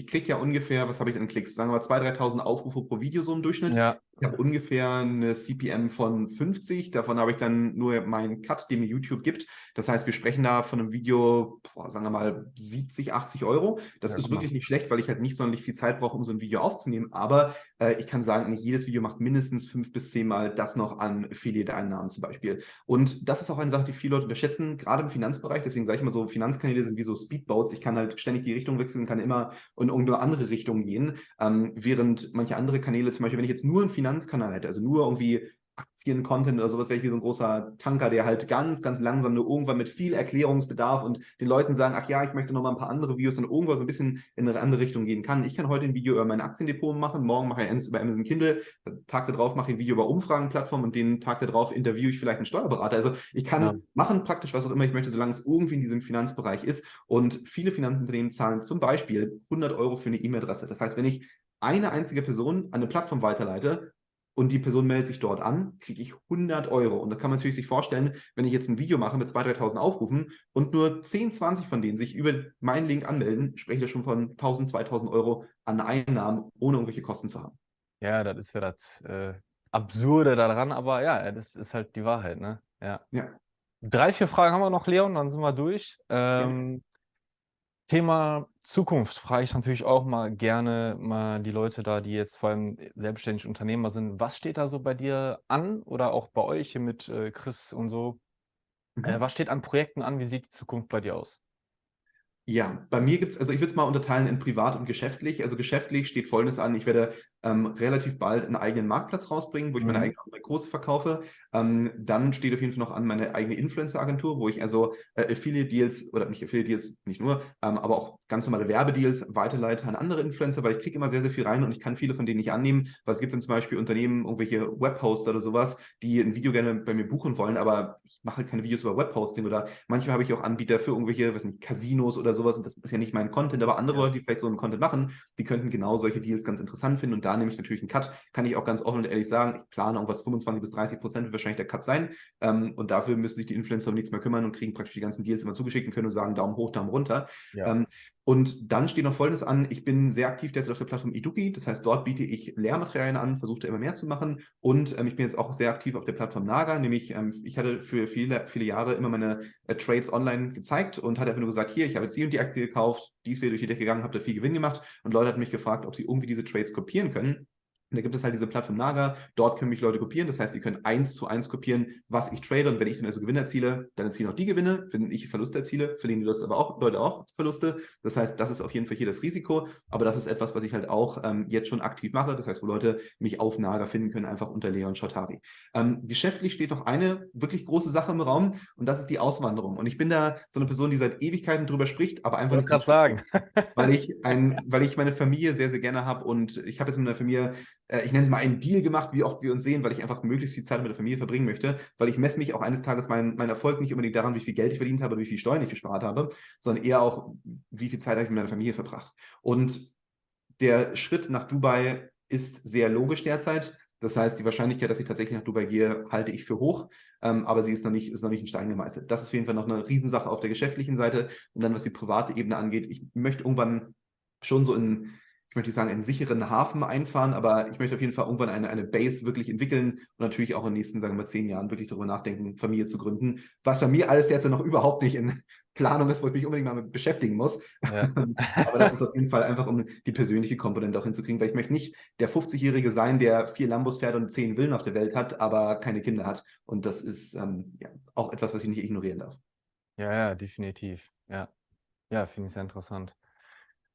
kriege ja ungefähr, was habe ich an Klicks? Sagen wir mal 2.000, 3.000 Aufrufe pro Video so im Durchschnitt. Ja, Ich habe ungefähr eine CPM von 50. Davon habe ich dann nur meinen Cut, den mir YouTube gibt. Das heißt, wir sprechen da von einem Video, sagen wir mal 70, 80 Euro. Das ja, ist guck mal. wirklich nicht schlecht, weil ich halt nicht sonderlich viel Zeit brauche, um so ein Video aufzunehmen. Aber ich kann sagen, eigentlich jedes Video macht mindestens 5 bis 10 Mal das noch an Affiliate-Einnahmen zum Beispiel. Und das ist auch eine Sache, die viele Leute unterschätzen, gerade im Finanzbereich. Deswegen sage ich immer so, Finanzkanäle sind wie so Speedboats. Ich kann halt ständig die Richtung wechseln, kann immer in irgendeine andere Richtung gehen. Während manche andere Kanäle, zum Beispiel, wenn ich jetzt nur einen Finanzkanal hätte, also nur irgendwie Aktien-Content oder sowas, wäre ich wie so ein großer Tanker, der halt ganz, ganz langsam nur irgendwann mit viel Erklärungsbedarf und den Leuten sagen, ach ja, ich möchte noch mal ein paar andere Videos dann irgendwann so ein bisschen in eine andere Richtung gehen kann. Ich kann heute ein Video über mein Aktiendepot machen, morgen mache ich eins über Amazon Kindle, Tag darauf mache ich ein Video über Umfragenplattformen und den Tag darauf interviewe ich vielleicht einen Steuerberater. Also ich Ja. kann machen praktisch, was auch immer ich möchte, solange es irgendwie in diesem Finanzbereich ist. Und viele Finanzunternehmen zahlen zum Beispiel 100 Euro für eine E-Mail-Adresse. Das heißt, wenn ich eine einzige Person an eine Plattform weiterleite und die Person meldet sich dort an, kriege ich 100 Euro. Und da kann man natürlich sich vorstellen, wenn ich jetzt ein Video mache mit 2.000, 3.000 Aufrufen und nur 10, 20 von denen sich über meinen Link anmelden, spreche ich ja schon von 1.000, 2.000 Euro an Einnahmen, ohne irgendwelche Kosten zu haben. Ja, das ist ja das Absurde daran, aber ja, das ist halt die Wahrheit, ne? Ja. Ja, 3, 4 Fragen haben wir noch, Leon, dann sind wir durch. gerne. Thema Zukunft frage ich natürlich auch mal gerne mal die Leute da, die jetzt vor allem selbstständig Unternehmer sind. Was steht da so bei dir an oder auch bei euch hier mit Chris und so? Mhm. Was steht an Projekten an? Wie sieht die Zukunft bei dir aus? Ja, bei mir gibt's, also ich würde es mal unterteilen in privat und geschäftlich. Also geschäftlich steht Folgendes an: Ich werde relativ bald einen eigenen Marktplatz rausbringen, wo ich meine Mhm. eigenen Online-Kurse verkaufe. Dann steht auf jeden Fall noch an meine eigene Influencer-Agentur, wo ich also Affiliate-Deals, oder nicht Affiliate-Deals, nicht nur, aber auch ganz normale Werbedeals weiterleite an andere Influencer, weil ich kriege immer sehr, sehr viel rein und ich kann viele von denen nicht annehmen, weil es gibt dann zum Beispiel Unternehmen, irgendwelche Webhoster oder sowas, die ein Video gerne bei mir buchen wollen, aber ich mache halt keine Videos über Webhosting, oder manchmal habe ich auch Anbieter für irgendwelche, weiß nicht, Casinos oder sowas, und das ist ja nicht mein Content, aber andere Ja. Leute, die vielleicht so einen Content machen, die könnten genau solche Deals ganz interessant finden, und da nehme ich natürlich einen Cut, kann ich auch ganz offen und ehrlich sagen. Ich plane irgendwas 25-30% wird wahrscheinlich der Cut sein, und dafür müssen sich die Influencer um nichts mehr kümmern und kriegen praktisch die ganzen Deals immer zugeschickt und können nur sagen, Daumen hoch, Daumen runter. Ja. Ähm, und dann steht noch Folgendes an: Ich bin sehr aktiv derzeit auf der Plattform Eduki, das heißt, dort biete ich Lehrmaterialien an, versuche da immer mehr zu machen, und ich bin jetzt auch sehr aktiv auf der Plattform Naga, nämlich ich hatte für viele, viele Jahre immer meine Trades online gezeigt und hatte einfach nur gesagt, hier, ich habe jetzt die und die Aktie gekauft, die ist wieder durch die Decke gegangen, habe da viel Gewinn gemacht, und Leute hatten mich gefragt, ob sie irgendwie diese Trades kopieren können. Und da gibt es halt diese Plattform Naga, dort können mich Leute kopieren, das heißt, sie können 1:1 kopieren, was ich trade, und wenn ich dann also Gewinne erziele, dann erzielen auch die Gewinne, wenn ich Verluste erziele, verlieren die Leute auch Verluste. Das heißt, das ist auf jeden Fall hier das Risiko, aber das ist etwas, was ich halt auch jetzt schon aktiv mache, das heißt, wo Leute mich auf Naga finden können, einfach unter Leon Schottari. Geschäftlich steht noch eine wirklich große Sache im Raum, und das ist die Auswanderung. Und ich bin da so eine Person, die seit Ewigkeiten drüber spricht, aber Ich einfach wollte nicht gerade dazu sagen. weil ich meine Familie sehr, sehr gerne habe, und ich habe jetzt mit meiner Familie, ich nenne es mal, einen Deal gemacht, wie oft wir uns sehen, weil ich einfach möglichst viel Zeit mit der Familie verbringen möchte, weil ich messe mich auch eines Tages mein Erfolg nicht unbedingt daran, wie viel Geld ich verdient habe oder wie viel Steuern ich gespart habe, sondern eher auch, wie viel Zeit habe ich mit meiner Familie verbracht. Und der Schritt nach Dubai ist sehr logisch derzeit. Das heißt, die Wahrscheinlichkeit, dass ich tatsächlich nach Dubai gehe, halte ich für hoch, aber sie ist noch nicht in Stein gemeißelt. Das ist auf jeden Fall noch eine Riesensache auf der geschäftlichen Seite. Und dann, was die private Ebene angeht, ich möchte irgendwann schon so ich möchte nicht sagen, einen sicheren Hafen einfahren, aber ich möchte auf jeden Fall irgendwann eine Base wirklich entwickeln und natürlich auch in den nächsten, sagen wir mal, 10 Jahren wirklich darüber nachdenken, Familie zu gründen. Was bei mir alles derzeit noch überhaupt nicht in Planung ist, wo ich mich unbedingt mal mit beschäftigen muss. Ja. Aber das ist auf jeden Fall einfach, um die persönliche Komponente auch hinzukriegen, weil ich möchte nicht der 50-Jährige sein, der 4 Lambos fährt und 10 Villen auf der Welt hat, aber keine Kinder hat. Und das ist ja, auch etwas, was ich nicht ignorieren darf. Ja, ja, definitiv. Ja, ja, finde ich sehr interessant.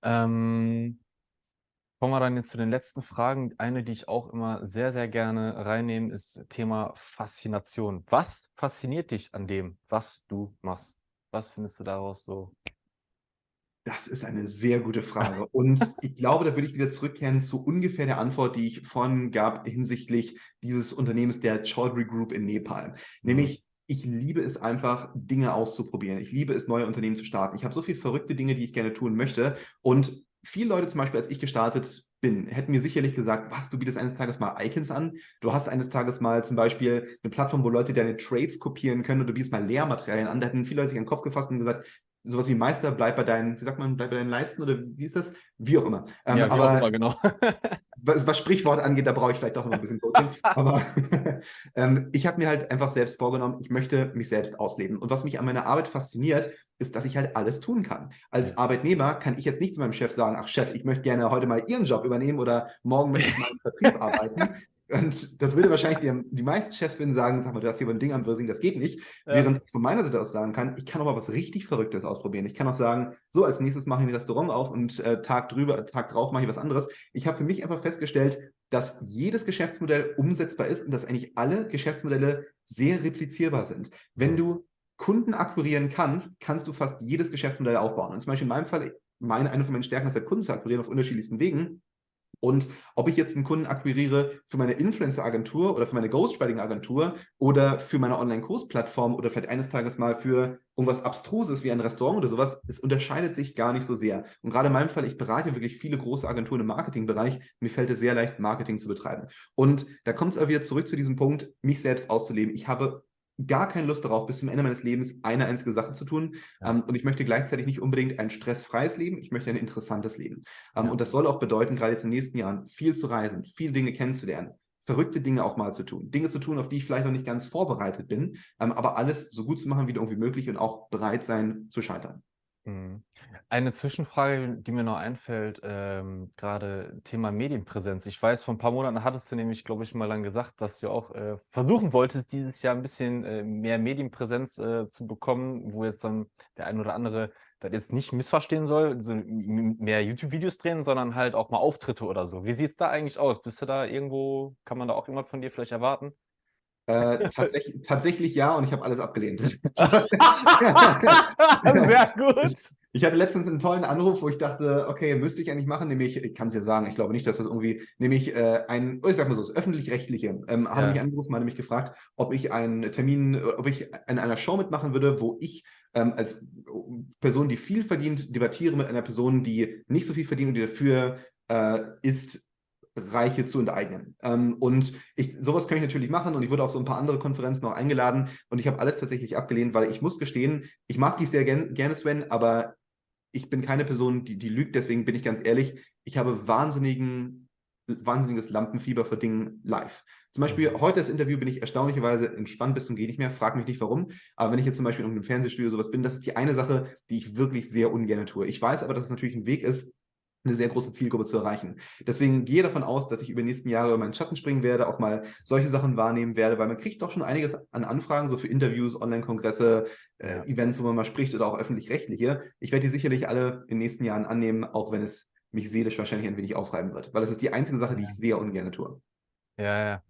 Ähm, Kommen wir dann jetzt zu den letzten Fragen. Eine, die ich auch immer sehr, sehr gerne reinnehme, ist Thema Faszination. Was fasziniert dich an dem, was du machst? Was findest du daraus so? Das ist eine sehr gute Frage. Und ich glaube, da würde ich wieder zurückkehren zu ungefähr der Antwort, die ich vorhin gab hinsichtlich dieses Unternehmens der Chaudhry Group in Nepal. Mhm. Nämlich, ich liebe es einfach, Dinge auszuprobieren. Ich liebe es, neue Unternehmen zu starten. Ich habe so viele verrückte Dinge, die ich gerne tun möchte. Und viele Leute, zum Beispiel, als ich gestartet bin, hätten mir sicherlich gesagt, was, du bietest eines Tages mal Icons an. Du hast eines Tages mal zum Beispiel eine Plattform, wo Leute deine Trades kopieren können, und du bietest mal Lehrmaterialien an. Da hätten viele Leute sich an den Kopf gefasst und gesagt, sowas wie Meister, bleib bei deinen, wie sagt man, bleib bei deinen Leisten, oder wie ist das? Wie auch immer. Ja, wie auch immer, Aber genau. was Sprichwort angeht, da brauche ich vielleicht doch noch ein bisschen Coaching. Aber ich habe mir halt einfach selbst vorgenommen, ich möchte mich selbst ausleben. Und was mich an meiner Arbeit fasziniert, ist, dass ich halt alles tun kann. Ja. Als Arbeitnehmer kann ich jetzt nicht zu meinem Chef sagen, ach Chef, ich möchte gerne heute mal Ihren Job übernehmen, oder morgen möchte ich mal im Vertrieb arbeiten. Und das würde wahrscheinlich die meisten Chefs würden sagen, sag mal, du hast hier ein Ding am Wirsing, das geht nicht. Ja. Während ich von meiner Seite aus sagen kann, ich kann auch mal was richtig Verrücktes ausprobieren. Ich kann auch sagen, so, als nächstes mache ich ein Restaurant auf, und Tag drauf mache ich was anderes. Ich habe für mich einfach festgestellt, dass jedes Geschäftsmodell umsetzbar ist und dass eigentlich alle Geschäftsmodelle sehr replizierbar sind. Wenn Mhm. du Kunden akquirieren kannst, kannst du fast jedes Geschäftsmodell aufbauen. Und zum Beispiel in meinem Fall, eine von meinen Stärken ist halt, Kunden zu akquirieren auf unterschiedlichsten Wegen. Und ob ich jetzt einen Kunden akquiriere für meine Influencer-Agentur oder für meine Ghostwriting-Agentur oder für meine Online-Kursplattform oder vielleicht eines Tages mal für irgendwas Abstruses wie ein Restaurant oder sowas, es unterscheidet sich gar nicht so sehr. Und gerade in meinem Fall, ich berate wirklich viele große Agenturen im Marketingbereich. Mir fällt es sehr leicht, Marketing zu betreiben. Und da kommt es aber wieder zurück zu diesem Punkt, mich selbst auszuleben. Ich habe gar keine Lust darauf, bis zum Ende meines Lebens eine einzige Sache zu tun. Ja. Und ich möchte gleichzeitig nicht unbedingt ein stressfreies Leben, ich möchte ein interessantes Leben. Ja. Und das soll auch bedeuten, gerade jetzt in den nächsten Jahren, viel zu reisen, viele Dinge kennenzulernen, verrückte Dinge auch mal zu tun, Dinge zu tun, auf die ich vielleicht noch nicht ganz vorbereitet bin, aber alles so gut zu machen, wie irgendwie möglich, und auch bereit sein zu scheitern. Mhm. Eine Zwischenfrage, die mir noch einfällt, grade Thema Medienpräsenz. Ich weiß, vor ein paar Monaten hattest du nämlich, glaube ich, mal dann gesagt, dass du auch, versuchen wolltest, dieses Jahr ein bisschen, mehr Medienpräsenz, zu bekommen, wo jetzt dann der ein oder andere das jetzt nicht missverstehen soll, so mehr YouTube-Videos drehen, sondern halt auch mal Auftritte oder so. Wie sieht's da eigentlich aus? Bist du da irgendwo, kann man da auch irgendwas von dir vielleicht erwarten? Tatsächlich ja, und ich habe alles abgelehnt. Sehr gut. Ich hatte letztens einen tollen Anruf, wo ich dachte, okay, müsste ich eigentlich machen, nämlich, ich kann es ja sagen, ich glaube nicht, dass das irgendwie, nämlich ich sag mal so, das Öffentlich-Rechtliche, haben mich Ja, angerufen, haben mich gefragt, ob ich einen Termin, ob ich in einer Show mitmachen würde, wo ich als Person, die viel verdient, debattiere mit einer Person, die nicht so viel verdient und die dafür ist, Reiche zu enteignen. Sowas kann ich natürlich machen und ich wurde auf so ein paar andere Konferenzen auch eingeladen und ich habe alles tatsächlich abgelehnt, weil ich muss gestehen, ich mag dich sehr gerne, Sven, aber ich bin keine Person, die lügt, deswegen bin ich ganz ehrlich, ich habe wahnsinniges Lampenfieber für Dingen live. Zum Beispiel mhm, heute das Interview bin ich erstaunlicherweise entspannt bis zum geht nicht mehr, frag mich nicht warum, aber wenn ich jetzt zum Beispiel in einem Fernsehstudio sowas bin, das ist die eine Sache, die ich wirklich sehr ungern tue. Ich weiß aber, dass es natürlich ein Weg ist, eine sehr große Zielgruppe zu erreichen. Deswegen gehe davon aus, dass ich über die nächsten Jahre über meinen Schatten springen werde, auch mal solche Sachen wahrnehmen werde, weil man kriegt doch schon einiges an Anfragen, so für Interviews, Online-Kongresse, ja, Events, wo man mal spricht oder auch öffentlich-rechtliche. Ich werde die sicherlich alle in den nächsten Jahren annehmen, auch wenn es mich seelisch wahrscheinlich ein wenig aufreiben wird, weil das ist die einzige Sache, die ich ja. sehr ungern tue. Ja, ja.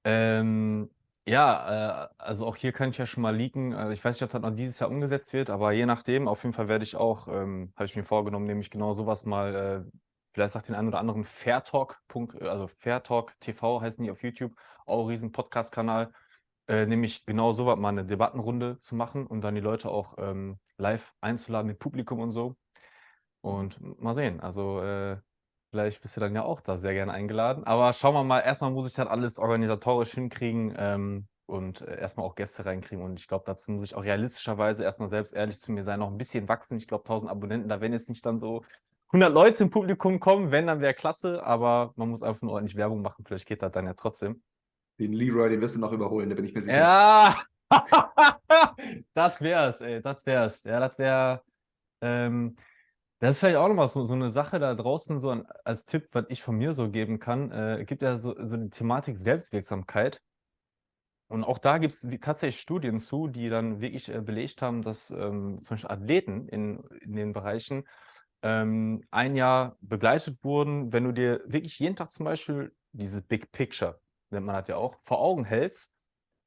Ähm, ja, also auch hier kann ich ja schon mal leaken. Also ich weiß nicht, ob das noch dieses Jahr umgesetzt wird, aber je nachdem, auf jeden Fall werde ich auch, habe ich mir vorgenommen, nämlich genau sowas mal, vielleicht sagt den einen oder anderen Fairtalk. Also Fairtalk TV heißen die auf YouTube, auch ein riesen Podcast-Kanal, nämlich genau sowas mal eine Debattenrunde zu machen und dann die Leute auch live einzuladen mit Publikum und so. Und mal sehen, also vielleicht bist du dann ja auch da sehr gerne eingeladen. Aber schauen wir mal, erstmal muss ich das alles organisatorisch hinkriegen und erstmal auch Gäste reinkriegen. Und ich glaube, dazu muss ich auch realistischerweise erstmal selbst ehrlich zu mir sein, noch ein bisschen wachsen. Ich glaube, 1000 Abonnenten, da werden jetzt nicht dann so 100 Leute im Publikum kommen. Wenn, dann wäre klasse. Aber man muss einfach nur ordentlich Werbung machen. Vielleicht geht das dann ja trotzdem. Den Leroy, den wirst du noch überholen, da bin ich mir sicher. Ja, das wär's, ey, das wär's. Ja, das wäre. Ähm, Das ist vielleicht auch noch mal so 'ne Sache da draußen so als Tipp, was ich von mir so geben kann. Gibt ja so die Thematik Selbstwirksamkeit. Und auch da gibt's tatsächlich Studien zu, die dann wirklich, belegt haben, dass, zum Beispiel Athleten in den Bereichen, 1 Jahr begleitet wurden. Wenn du dir wirklich jeden Tag zum Beispiel dieses Big Picture, nennt man das ja auch, vor Augen hältst,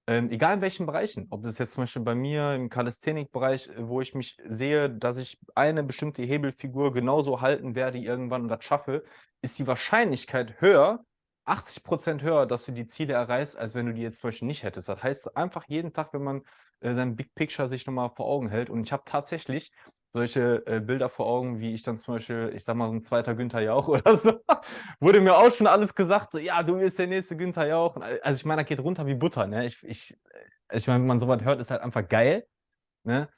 egal in welchen Bereichen, ob das jetzt zum Beispiel bei mir im Calisthenic-Bereich, wo ich mich sehe, dass ich eine bestimmte Hebelfigur genauso halten werde irgendwann und das schaffe, ist die Wahrscheinlichkeit höher, 80% höher, dass du die Ziele erreichst, als wenn du die jetzt zum Beispiel nicht hättest. Das heißt, einfach jeden Tag, wenn man, sein Big Picture sich noch mal vor Augen hält und ich habe tatsächlich solche, Bilder vor Augen, wie ich dann zum Beispiel, ich sage mal, so 'n zweiter Günther Jauch oder so, wurde mir auch schon alles gesagt, so: „Ja, du bist der nächste Günther Jauch.“ Und also, ich meine, das geht runter wie Butter, ne? Ich meine, wenn man so was hört, ist halt einfach geil, ne?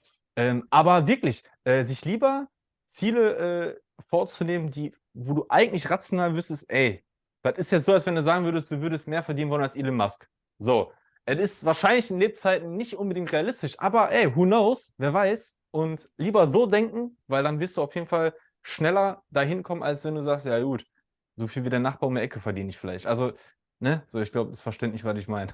Aber wirklich, sich lieber Ziele, vorzunehmen, wo du eigentlich rational wüsstest: „Ey, das ist jetzt so, als wenn du sagen würdest, du würdest mehr verdienen wollen als Elon Musk.“ So, es ist wahrscheinlich in Lebzeiten nicht unbedingt realistisch, aber ey, who knows? Wer weiß? Und lieber so denken, weil dann wirst du auf jeden Fall schneller dahin kommen, als wenn du sagst: „Ja gut, so viel wie der Nachbar um die Ecke verdiene ich vielleicht.“ Also, ne, so ich glaube, ist verständlich, was ich meine.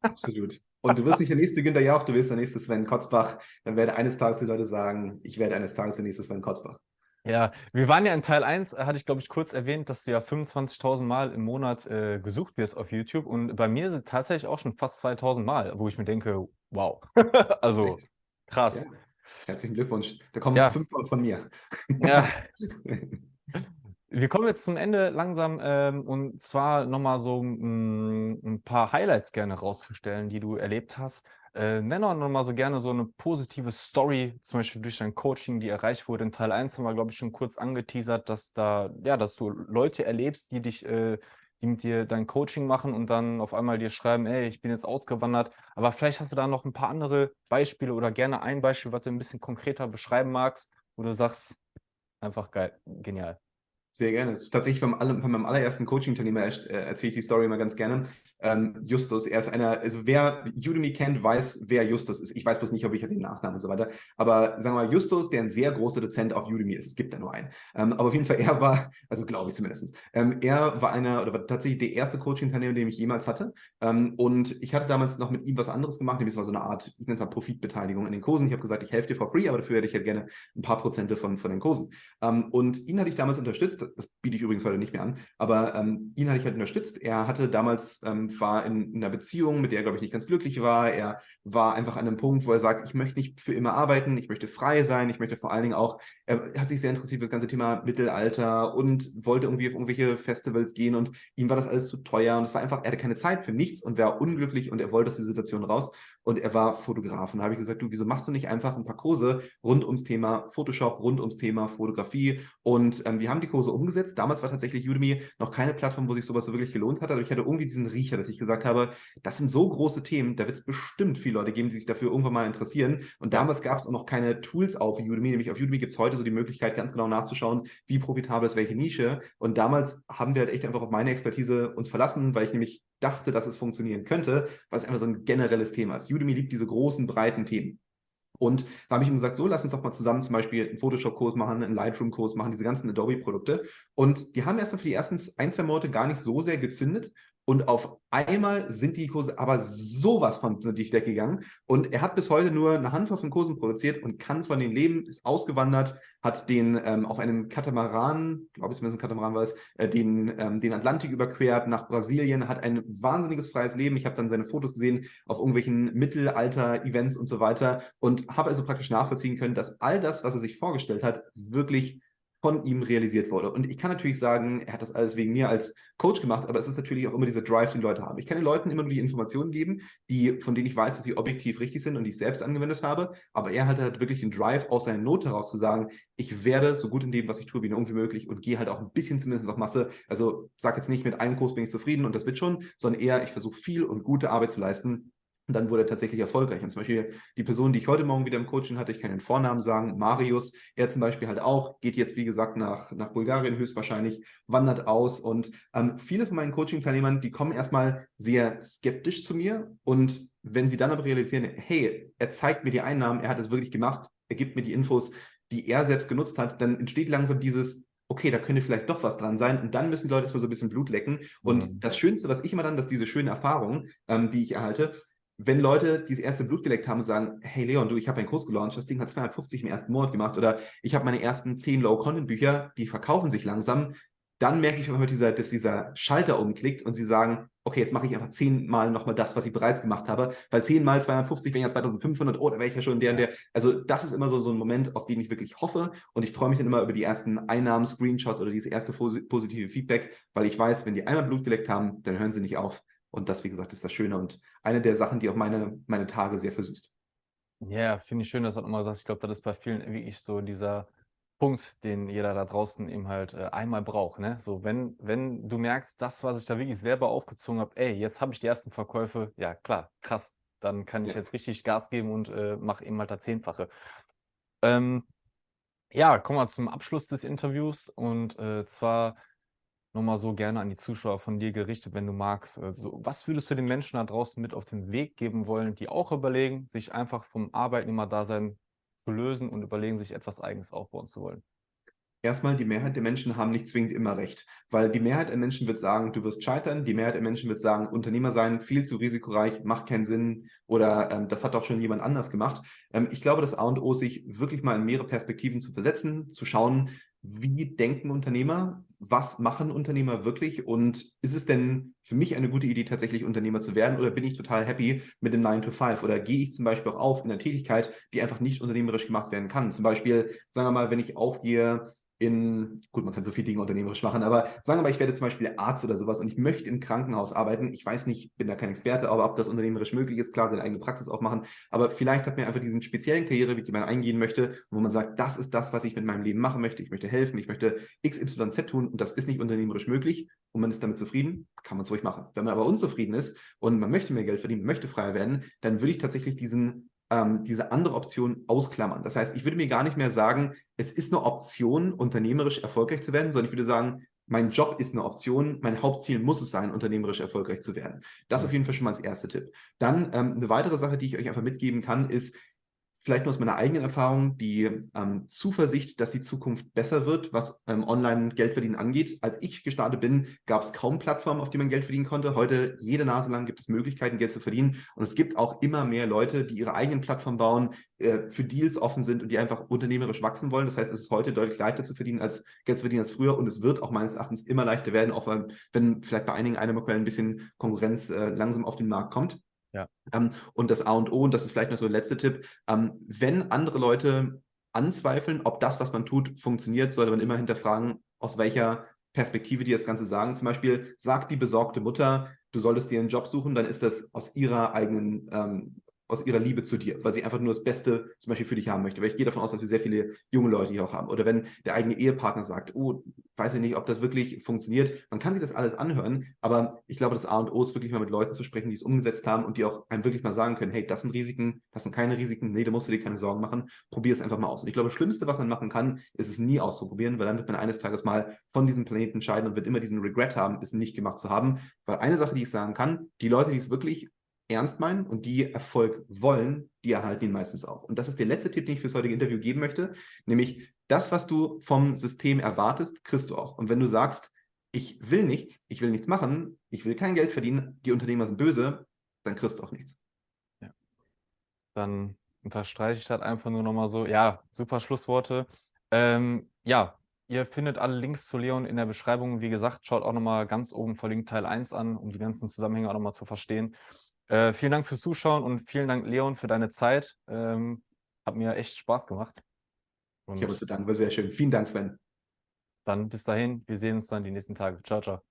Absolut. Und du wirst nicht der nächste Günther Jauch, du wirst der nächste Sven Kotzbach. Dann werden eines Tages die Leute sagen, ich werde eines Tages der nächste Sven Kotzbach. Ja, wir waren ja in Teil 1, hatte ich, glaube ich, kurz erwähnt, dass du ja 25.000 Mal im Monat, gesucht wirst auf YouTube und bei mir sind tatsächlich auch schon fast 2.000 Mal, wo ich mir denke: „Wow.“ Also, Echt? Ja, krass. herzlichen Glückwunsch. Da kommen Ja, 5 von mir. ja. Wir kommen jetzt zum Ende langsam, und zwar noch mal so 'n paar Highlights gerne rauszustellen, die du erlebt hast. Nenn doch noch mal so gerne so 'ne positive Story, zum Beispiel durch dein Coaching, die erreicht wurde. In Teil 1 haben wir, glaube ich, schon kurz angeteasert, dass da ja, dass du Leute erlebst, die mit dir dein Coaching machen und dann auf einmal dir schreiben: „Ey, ich bin jetzt ausgewandert.“ Aber vielleicht hast du da noch 'n paar andere Beispiele oder gerne ein Beispiel, was du 'n bisschen konkreter beschreiben magst, wo du sagst: „Einfach geil, genial.“ Sehr gerne. Das ist tatsächlich von meinem allerersten Coaching-Teilnehmer erzähle ich die Story immer ganz gerne. Justus. Er ist einer, also wer Udemy kennt, weiß, wer Justus ist. Ich weiß bloß nicht, ob ich den Nachnamen und so weiter. Aber sagen wir mal, Justus, der ein sehr großer Dozent auf Udemy ist. Es gibt da nur einen. Aber auf jeden Fall, er war, also glaube ich zumindest, er war war tatsächlich der erste Coaching-Teilnehmer, den ich jemals hatte. Und ich hatte damals noch mit ihm was anderes gemacht, nämlich es war so eine Art, ich nenne es mal Profitbeteiligung in den Kursen. Ich habe gesagt, ich helfe dir for free, aber dafür hätte ich halt gerne ein paar Prozente von den Kursen. Und ihn hatte ich damals unterstützt, das biete ich übrigens heute nicht mehr an, aber ihn hatte ich halt unterstützt. Er hatte damals, war in einer Beziehung, mit der er, glaube ich, nicht ganz glücklich war. Er war einfach an einem Punkt, wo er sagt, ich möchte nicht für immer arbeiten, ich möchte frei sein, ich möchte vor allen Dingen auch, er hat sich sehr interessiert für das ganze Thema Mittelalter und wollte irgendwie auf irgendwelche Festivals gehen und ihm war das alles zu teuer und es war einfach, er hatte keine Zeit für nichts und war unglücklich und er wollte aus der Situation raus und er war Fotograf. Und da habe ich gesagt, du, wieso machst du nicht einfach ein paar Kurse rund ums Thema Photoshop, rund ums Thema Fotografie? Und wir haben die Kurse umgesetzt. Damals war tatsächlich Udemy noch keine Plattform, wo sich sowas so wirklich gelohnt hat, aber ich hatte irgendwie diesen Riecher, dass ich gesagt habe, das sind so große Themen, da wird es bestimmt viele Leute geben, die sich dafür irgendwann mal interessieren. Und damals gab es auch noch keine Tools auf Udemy, nämlich auf Udemy gibt es heute so die Möglichkeit, ganz genau nachzuschauen, wie profitabel ist welche Nische. Und damals haben wir halt echt einfach auf meine Expertise uns verlassen, weil ich nämlich dachte, dass es funktionieren könnte, weil es einfach so ein generelles Thema ist. Udemy liebt diese großen, breiten Themen. Und da habe ich ihm gesagt, so, lass uns doch mal zusammen zum Beispiel einen Photoshop-Kurs machen, einen Lightroom-Kurs machen, diese ganzen Adobe-Produkte. Und die haben erstmal für die ersten 1, 2 Monate gar nicht so sehr gezündet. Und auf einmal sind die Kurse aber sowas von durch die Decke gegangen. Und er hat bis heute nur eine Handvoll von Kursen produziert und kann von denen leben, ist ausgewandert, hat den auf einem Katamaran, glaube ich zumindest ein Katamaran war es, den Atlantik überquert nach Brasilien, hat ein wahnsinniges freies Leben. Ich habe dann seine Fotos gesehen auf irgendwelchen Mittelalter-Events und so weiter und habe also praktisch nachvollziehen können, dass all das, was er sich vorgestellt hat, wirklich von ihm realisiert wurde. Und ich kann natürlich sagen, er hat das alles wegen mir als Coach gemacht, aber es ist natürlich auch immer dieser Drive, den Leute haben. Ich kann den Leuten immer nur die Informationen geben, von denen ich weiß, dass sie objektiv richtig sind und die ich selbst angewendet habe. Aber er hatte halt wirklich den Drive, aus seiner Not heraus zu sagen, ich werde so gut in dem, was ich tue, wie nur irgendwie möglich und gehe halt auch ein bisschen zumindest auf Masse. Also sag jetzt nicht, mit einem Kurs bin ich zufrieden und das wird schon, sondern eher, ich versuche viel und gute Arbeit zu leisten. Und dann wurde er tatsächlich erfolgreich. Und zum Beispiel die Person, die ich heute Morgen wieder im Coaching hatte, ich kann den Vornamen sagen, Marius, er zum Beispiel halt auch, geht jetzt, wie gesagt, nach Bulgarien höchstwahrscheinlich, wandert aus. Und viele von meinen Coaching-Teilnehmern, die kommen erstmal sehr skeptisch zu mir. Und wenn sie dann aber realisieren, hey, er zeigt mir die Einnahmen, er hat es wirklich gemacht, er gibt mir die Infos, die er selbst genutzt hat, dann entsteht langsam dieses, okay, da könnte vielleicht doch was dran sein. Und dann müssen die Leute erstmal so ein bisschen Blut lecken. Und das Schönste, was ich immer dann, dass diese schönen Erfahrungen, die ich erhalte, wenn Leute dieses erste Blut geleckt haben und sagen, hey Leon, du, ich habe einen Kurs gelauncht, das Ding hat 250 im ersten Monat gemacht oder ich habe meine ersten 10 Low-Content-Bücher, die verkaufen sich langsam, dann merke ich einfach, dass dieser Schalter umklickt und sie sagen, okay, jetzt mache ich einfach 10-mal nochmal das, was ich bereits gemacht habe, weil 10 mal 250 wären ja 2500, oh, da wäre ich ja schon der und der. Also das ist immer so ein Moment, auf den ich wirklich hoffe und ich freue mich dann immer über die ersten Einnahmen, Screenshots oder dieses erste positive Feedback, weil ich weiß, wenn die einmal Blut geleckt haben, dann hören sie nicht auf. Und das, wie gesagt, ist das Schöne und eine der Sachen, die auch meine Tage sehr versüßt. Ja, finde ich schön, dass du das nochmal sagst. Ich glaube, das ist bei vielen wirklich so dieser Punkt, den jeder da draußen eben halt einmal braucht. Ne? So, wenn du merkst, das, was ich da wirklich selber aufgezogen habe, ey, jetzt habe ich die ersten Verkäufe, ja klar, krass, dann kann ich jetzt richtig Gas geben und mache eben halt das 10-fache. Ja, kommen wir zum Abschluss des Interviews und zwar nochmal so gerne an die Zuschauer von dir gerichtet, wenn du magst. Also, was würdest du den Menschen da draußen mit auf den Weg geben wollen, die auch überlegen, sich einfach vom Arbeitnehmerdasein zu lösen und überlegen, sich etwas Eigenes aufbauen zu wollen? Erstmal, die Mehrheit der Menschen haben nicht zwingend immer recht, weil die Mehrheit der Menschen wird sagen, du wirst scheitern, die Mehrheit der Menschen wird sagen, Unternehmer sein, viel zu risikoreich, macht keinen Sinn oder das hat doch schon jemand anders gemacht. Ich glaube, das A und O ist, sich wirklich mal in mehrere Perspektiven zu versetzen, zu schauen, wie denken Unternehmer, was machen Unternehmer wirklich und ist es denn für mich eine gute Idee, tatsächlich Unternehmer zu werden oder bin ich total happy mit dem 9-to-5 oder gehe ich zum Beispiel auch auf in einer Tätigkeit, die einfach nicht unternehmerisch gemacht werden kann. Zum Beispiel, sagen wir mal, wenn ich aufgehe gut, man kann so viele Dinge unternehmerisch machen, aber sagen wir mal, ich werde zum Beispiel Arzt oder sowas und ich möchte im Krankenhaus arbeiten. Ich weiß nicht, bin da kein Experte, aber ob das unternehmerisch möglich ist, klar, seine eigene Praxis aufmachen, aber vielleicht hat man einfach diesen speziellen Karriereweg, den man eingehen möchte, wo man sagt, das ist das, was ich mit meinem Leben machen möchte. Ich möchte helfen, ich möchte XYZ tun und das ist nicht unternehmerisch möglich und man ist damit zufrieden, kann man es ruhig machen. Wenn man aber unzufrieden ist und man möchte mehr Geld verdienen, möchte freier werden, dann würde ich tatsächlich diese andere Option ausklammern. Das heißt, ich würde mir gar nicht mehr sagen, es ist eine Option, unternehmerisch erfolgreich zu werden, sondern ich würde sagen, mein Job ist eine Option, mein Hauptziel muss es sein, unternehmerisch erfolgreich zu werden. Das auf jeden Fall schon mal als erster Tipp. Dann eine weitere Sache, die ich euch einfach mitgeben kann, ist, vielleicht nur aus meiner eigenen Erfahrung, die Zuversicht, dass die Zukunft besser wird, was Online-Geldverdienen angeht. Als ich gestartet bin, gab es kaum Plattformen, auf die man Geld verdienen konnte. Heute, jede Nase lang, gibt es Möglichkeiten, Geld zu verdienen. Und es gibt auch immer mehr Leute, die ihre eigenen Plattformen bauen, für Deals offen sind und die einfach unternehmerisch wachsen wollen. Das heißt, es ist heute deutlich leichter zu verdienen, als Geld zu verdienen als früher. Und es wird auch meines Erachtens immer leichter werden, auch wenn vielleicht bei einigen Einnahmequellen ein bisschen Konkurrenz langsam auf den Markt kommt. Ja. Und das A und O, und das ist vielleicht noch so der letzte Tipp, wenn andere Leute anzweifeln, ob das, was man tut, funktioniert, sollte man immer hinterfragen, aus welcher Perspektive die das Ganze sagen. Zum Beispiel sagt die besorgte Mutter, du solltest dir einen Job suchen, dann ist das aus ihrer eigenen aus ihrer Liebe zu dir, weil sie einfach nur das Beste zum Beispiel für dich haben möchte. Weil ich gehe davon aus, dass wir sehr viele junge Leute hier auch haben. Oder wenn der eigene Ehepartner sagt, oh, weiß ich nicht, ob das wirklich funktioniert. Man kann sich das alles anhören, aber ich glaube, das A und O ist wirklich mal mit Leuten zu sprechen, die es umgesetzt haben und die auch einem wirklich mal sagen können, hey, das sind Risiken, das sind keine Risiken, nee, da musst du dir keine Sorgen machen, probier es einfach mal aus. Und ich glaube, das Schlimmste, was man machen kann, ist es nie auszuprobieren, weil dann wird man eines Tages mal von diesem Planeten scheiden und wird immer diesen Regret haben, es nicht gemacht zu haben. Weil eine Sache, die ich sagen kann, die Leute, die es wirklich ernst meinen und die Erfolg wollen, die erhalten ihn meistens auch. Und das ist der letzte Tipp, den ich fürs heutige Interview geben möchte, nämlich das, was du vom System erwartest, kriegst du auch. Und wenn du sagst, ich will nichts machen, ich will kein Geld verdienen, die Unternehmer sind böse, dann kriegst du auch nichts. Ja. Dann unterstreiche ich das einfach nur nochmal so. Ja, super Schlussworte. Ja, ihr findet alle Links zu Leon in der Beschreibung. Wie gesagt, schaut auch nochmal ganz oben verlinkt Teil 1 an, um die ganzen Zusammenhänge auch nochmal zu verstehen. Vielen Dank fürs Zuschauen und vielen Dank, Leon, für deine Zeit. Hat mir echt Spaß gemacht. Ich habe Und zu danken, war sehr schön. Vielen Dank, Sven. dann bis dahin, wir sehen uns dann die nächsten Tage. Ciao, ciao.